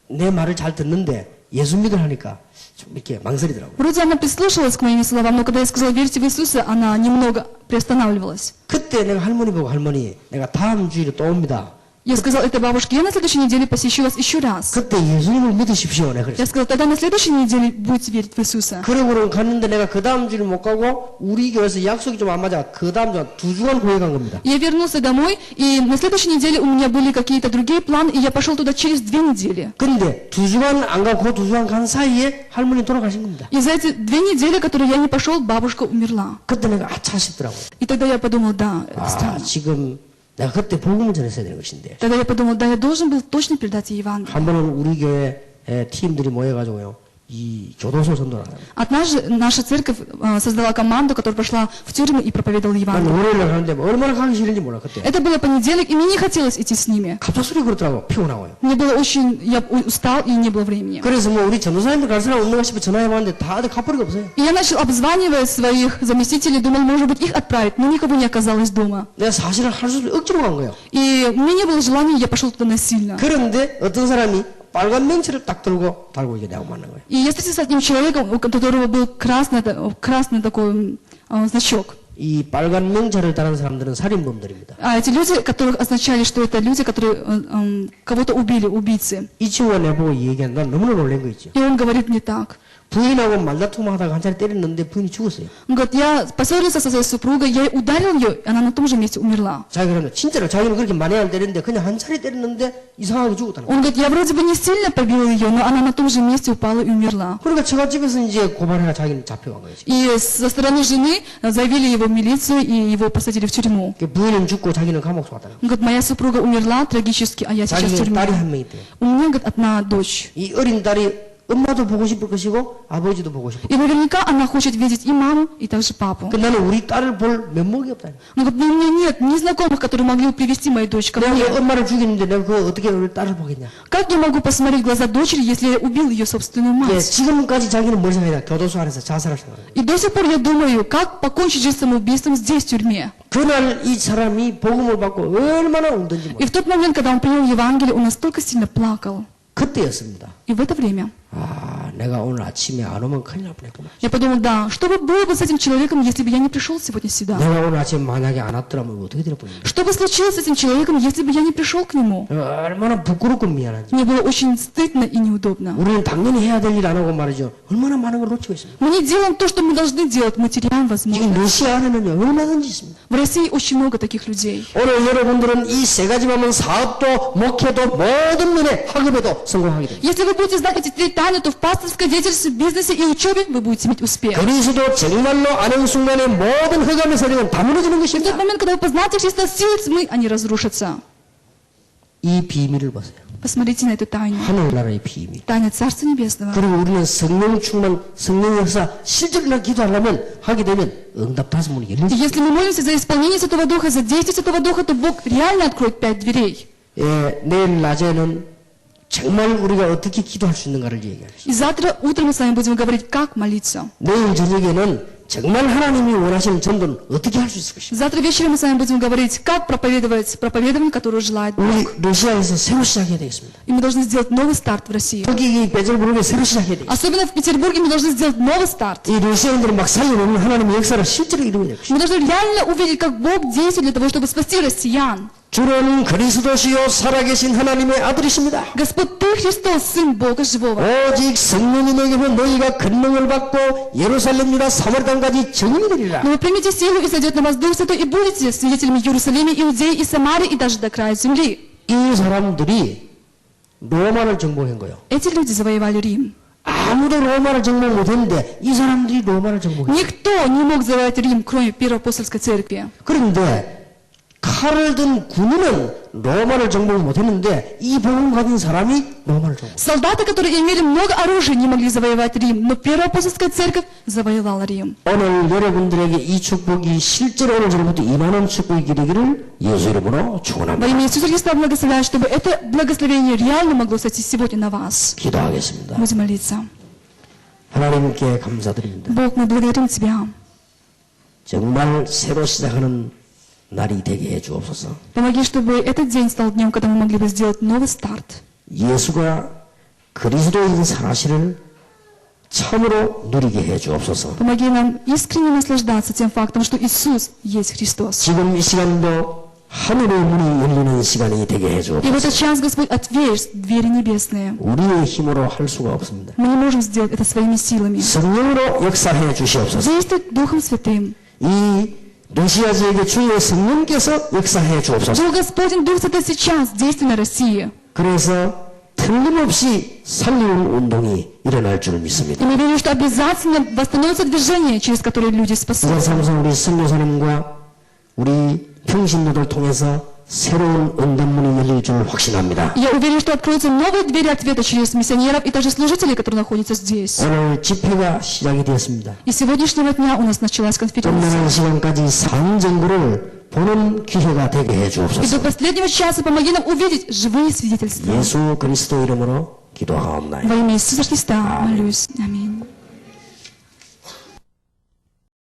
내 말을 잘 듣는데 예수 믿으려 하니까 좀 이렇게 망설이더라고요. вроде она прислушалась к моим словам, но когда я сказал, верьте в Иисуса, она немного приостанавливалась. 그때 내가 할머니 보고 할머니 내가 다음 주일에 또 옵니다. Я сказал этой бабушке, я на следующей неделе посещу вас еще раз. 그때 예수님을 믿으십시오. 내가 그랬어요. Я сказал, тогда на следующей неделе будете верить в Иисуса. 그러고는 갔는데 내가 그 다음 주를 못 가고 우리 교회에서 약속이 좀 안 맞아 그 다음 주 2주간 후에 간 겁니다. Я вернулся домой, и на следующей неделе у меня были какие-то другие планы, и я пошел туда через 2 недели. 근데 2주간 안 가고 2주간 간 사이에 할머니 돌아가신 겁니다. И за эти 2 недели, которые я не пошел, бабушка умерла. 그때 내가 아차 싶더라고요. И тогда я подумал, да, это странно. 지금 내가 그때 복음을 전했어야 되는 것인데 Тогда я подумал, да, я должен был точно передать ей Евангелие. 한 번은 우리 교회 팀들이 모여가지고요 이 교도소 전도를 하는 Однажды наша церковь создала команду, которая пошла в тюрьмы и проповедовала 난 Евангелие. 월요일날 가는데 뭐 얼마나 가기 싫은지 몰라 그때 Это было понедельник, и мне не хотелось идти с ними. 갑작스레 그렇더라고 피곤하고요. Мне было очень, я устал, и не было времени. 그래서 뭐 우리 전도사님들 갈 사람 없는가 싶어 전화해봤는데 다들 가버리가 없어요. И я начал обзванивать своих заместителей, думал, может быть, их отправить, но никого не оказалось дома. 내가 사실은 할 수 없이 억지로 간 거예요. И у меня не было желания, я пошел туда насильно. 그런데 어떤 사람이 빨간 명치를 딱 달고 이게 내가 만난 거예요. И я встретился с одним человеком, у которого был красный такой значок. 이 빨간 명찰을 달은 사람들은 살인범들입니다. А эти люди, которых означали, что это люди, которые кого-то убили, убийцы. 이 친구가 내보고 얘기한 난 너무나 놀란 거 있죠. И он говорит мне так. 부인하고 말다툼하다가 한 차례 때렸는데 부인이 죽었어요. Он говорит, я поссорился со своей супругой, я ударил ее, и она на том же месте умерла. 자기가 그러면 진짜로 자기는 그렇게 많이 안 때렸는데 그냥 한 차례 때렸는데 이상하게 죽었다는 거예요. Он говорит, я вроде бы не сильно побил ее, но она на том же месте упала и умерла. 그러니까 처갓집에서 이제 고발해가 자기는 잡혀간 거예요. И со стороны жены заявили его в милицию, и его посадили в тюрьму. 부인은 죽고 자기는 감옥 쏘았다는 거예요. Он говорит, моя супруга умерла трагически, а я сейчас в 자기 тюрьме. 딸이 한 명 있대요. У меня, говорит, одна дочь. 이 어린 딸이 엄마도 보고 싶을 것이고 아버지도 보고 싶을 И наверняка она хочет видеть и маму, и также папу. 것이고 나는 우리 딸을 볼 면목이 없다. Он говорит, ну, у меня нет ни знакомых, которые могли бы привести мою дочь ко мне. 내가 엄마를 죽였는데 내가 그거 어떻게 우리 딸을 보겠냐. Как я могу посмотреть в глаза дочери, если я убил ее собственную 예, мать? 지금까지 자기는 뭘 생각하냐. 교도소 안에서 자살할 생각을. И до сих пор я думаю, как покончить жизнь самоубийством здесь, в тюрьме. 그날 이 사람이 복음을 받고 얼마나 울던지 몰라. И в тот момент, когда он принял Евангелие, он настолько сильно плакал. 그때였습니다. И в это время 내가 오늘 아침에 안 오면 큰일 날 뻔했구만. я подумал, да, что бы было бы с этим человеком, если бы я не пришел сегодня сюда? 내가 오늘 아침에 만약에 안 왔더라면 어떻게 될 뻔했냐. Что бы случилось с этим человеком, если бы я не пришел к нему? 내가 얼마나 부끄럽고 미안한지. Мне было очень стыдно и неудобно. 우리는 당연히 해야 될 일 안 하고 말이죠. 얼마나 많은 걸 놓치고 있습니다. Мы не делаем то, что мы должны делать, мы теряем 지금 возможность. 러시아 안에는요 얼마든지 있습니다. В России очень много таких людей. 오늘 여러분들은 이 세 가지만 하면 사업도 목회도 모든 면에 학업에도 성공하게 됩니다. Если вы будете знать эти 3 тайны, то в пасторской деятельности, в бизнесе и учебе вы будете иметь успех. 그리스도 정말로 아는 순간에 모든 흑암의 세력은 다 무너지는 В тот 것입니다. момент, когда вы познаете Христа, силы тьмы, они разрушатся. 이 비밀을 보세요. Посмотрите на эту тайну. 하늘나라의 비밀. Тайна Царства Небесного. 그리고 우리는 성령 충만, 성령 역사, 실제로 기도하려면, 하게 되면 응답받은 문이 И 열리죠. если мы молимся за исполнение Святого Духа, за действие Святого Духа, то Бог реально откроет 5 дверей. 예, 내일 낮에는 정말 우리가 어떻게 기도할 수 있는가를 얘기하겠습니다. И завтра утром мы с вами будем говорить, как молиться. 내일 저녁에는 정말 하나님이 원하시는 전도는 어떻게 할 수 있을 것입니다. Завтра вечером мы с вами будем говорить, как проповедовать проповедование, которое желает Бог. 우리 러시아에서 새로 시작해야 되겠습니다. И мы должны сделать новый старт в России. 특히 이 베들부르크에 새로 시작해야 되겠습니다. Особенно в Петербурге мы должны сделать новый старт. 이 러시아인들은 막 살려놓는 하나님의 역사를 실제로 이루어야 되겠습니다. Мы должны реально увидеть, как Бог действует для того, чтобы спасти россиян. 주는 그리스도시요 살아계신 하나님의 아들이십니다. Господь, Ты Христос, Сын Бога Живого. 오직 성령이 내게서 너희가 권능을 받고 예루살렘이나 사마리아까지 증인이 되리라. Но вы примите силу, и сойдет на вас Дух Святой, и будете свидетелями Иерусалима, Иудеи и Самарии, и даже до края земли. 이 사람들이 로마를 정복한 거예요. Эти люди завоевали Рим. 아무도 로마를 정복 못했는데 이 사람들이 로마를 정복했어요. Никто не мог завоевать Рим, кроме Первой апостольской церкви. 그런데 칼을 든 군인은 로마를 정복 못했는데 이 복음 가진 사람이 로마를 정복. Солдаты, которые имели много оружия, не могли завоевать Рим, но Первая апостольская церковь завоевала Рим. 오늘 여러분들에게 이 축복이 실제로 오늘 저녁부터 임하는 축복이 되기를 예수 이름으로 Во 축원합니다. имя Иисуса Христа благословляю, чтобы это благословение реально могло сойти сегодня на вас. 기도하겠습니다. Будем молиться. 하나님께 감사드립니다. Бог, мы благодарим Тебя. 정말 새로 시작하는 날이 되게 해 주옵소서. Помоги, чтобы этот день стал днем, когда мы могли бы сделать новый старт. 예수가 그리스도인 사실을 참으로 누리게 해 주옵소서. Помоги нам искренне наслаждаться тем фактом, что Иисус есть Христос. 지금 이 시간도 하늘의 문이 열리는 시간이 되게 해 И в 주옵소서. этот час, Господь, отверз двери небесные. 우리의 힘으로 할 수가 없습니다. Мы не можем сделать это своими силами. 성령으로 역사해 주시옵소서. Действуй Духом Святым. 이 러시아 지역의 주의 성령께서 역사해 주옵소서. Дух Господень, Дух Святой сейчас действуй на России. 그래서 틀림없이 살리는 운동이 일어날 줄 믿습니다. И мы верим, что обязательно восстановится движение, через которое люди спасутся. 삼성 우리 선교사님과 우리 평신도들 통해서 새로운 응답문이 열릴 줄 확신합니다. Я уверен, что откроются новые двери ответа через миссионеров и также служителей, которые находятся здесь. 오늘 집회가 시작이 되었습니다. И с сегодняшнего дня у нас началась конференция. 끝나는 시간까지 상정구를 보는 기회가 되게 해 И 주옵소서. до последнего часа помоги нам увидеть живые свидетельства. 예수 그리스도 이름으로 기도하옵나이다. Во имя Иисуса Христа молюсь. Аминь.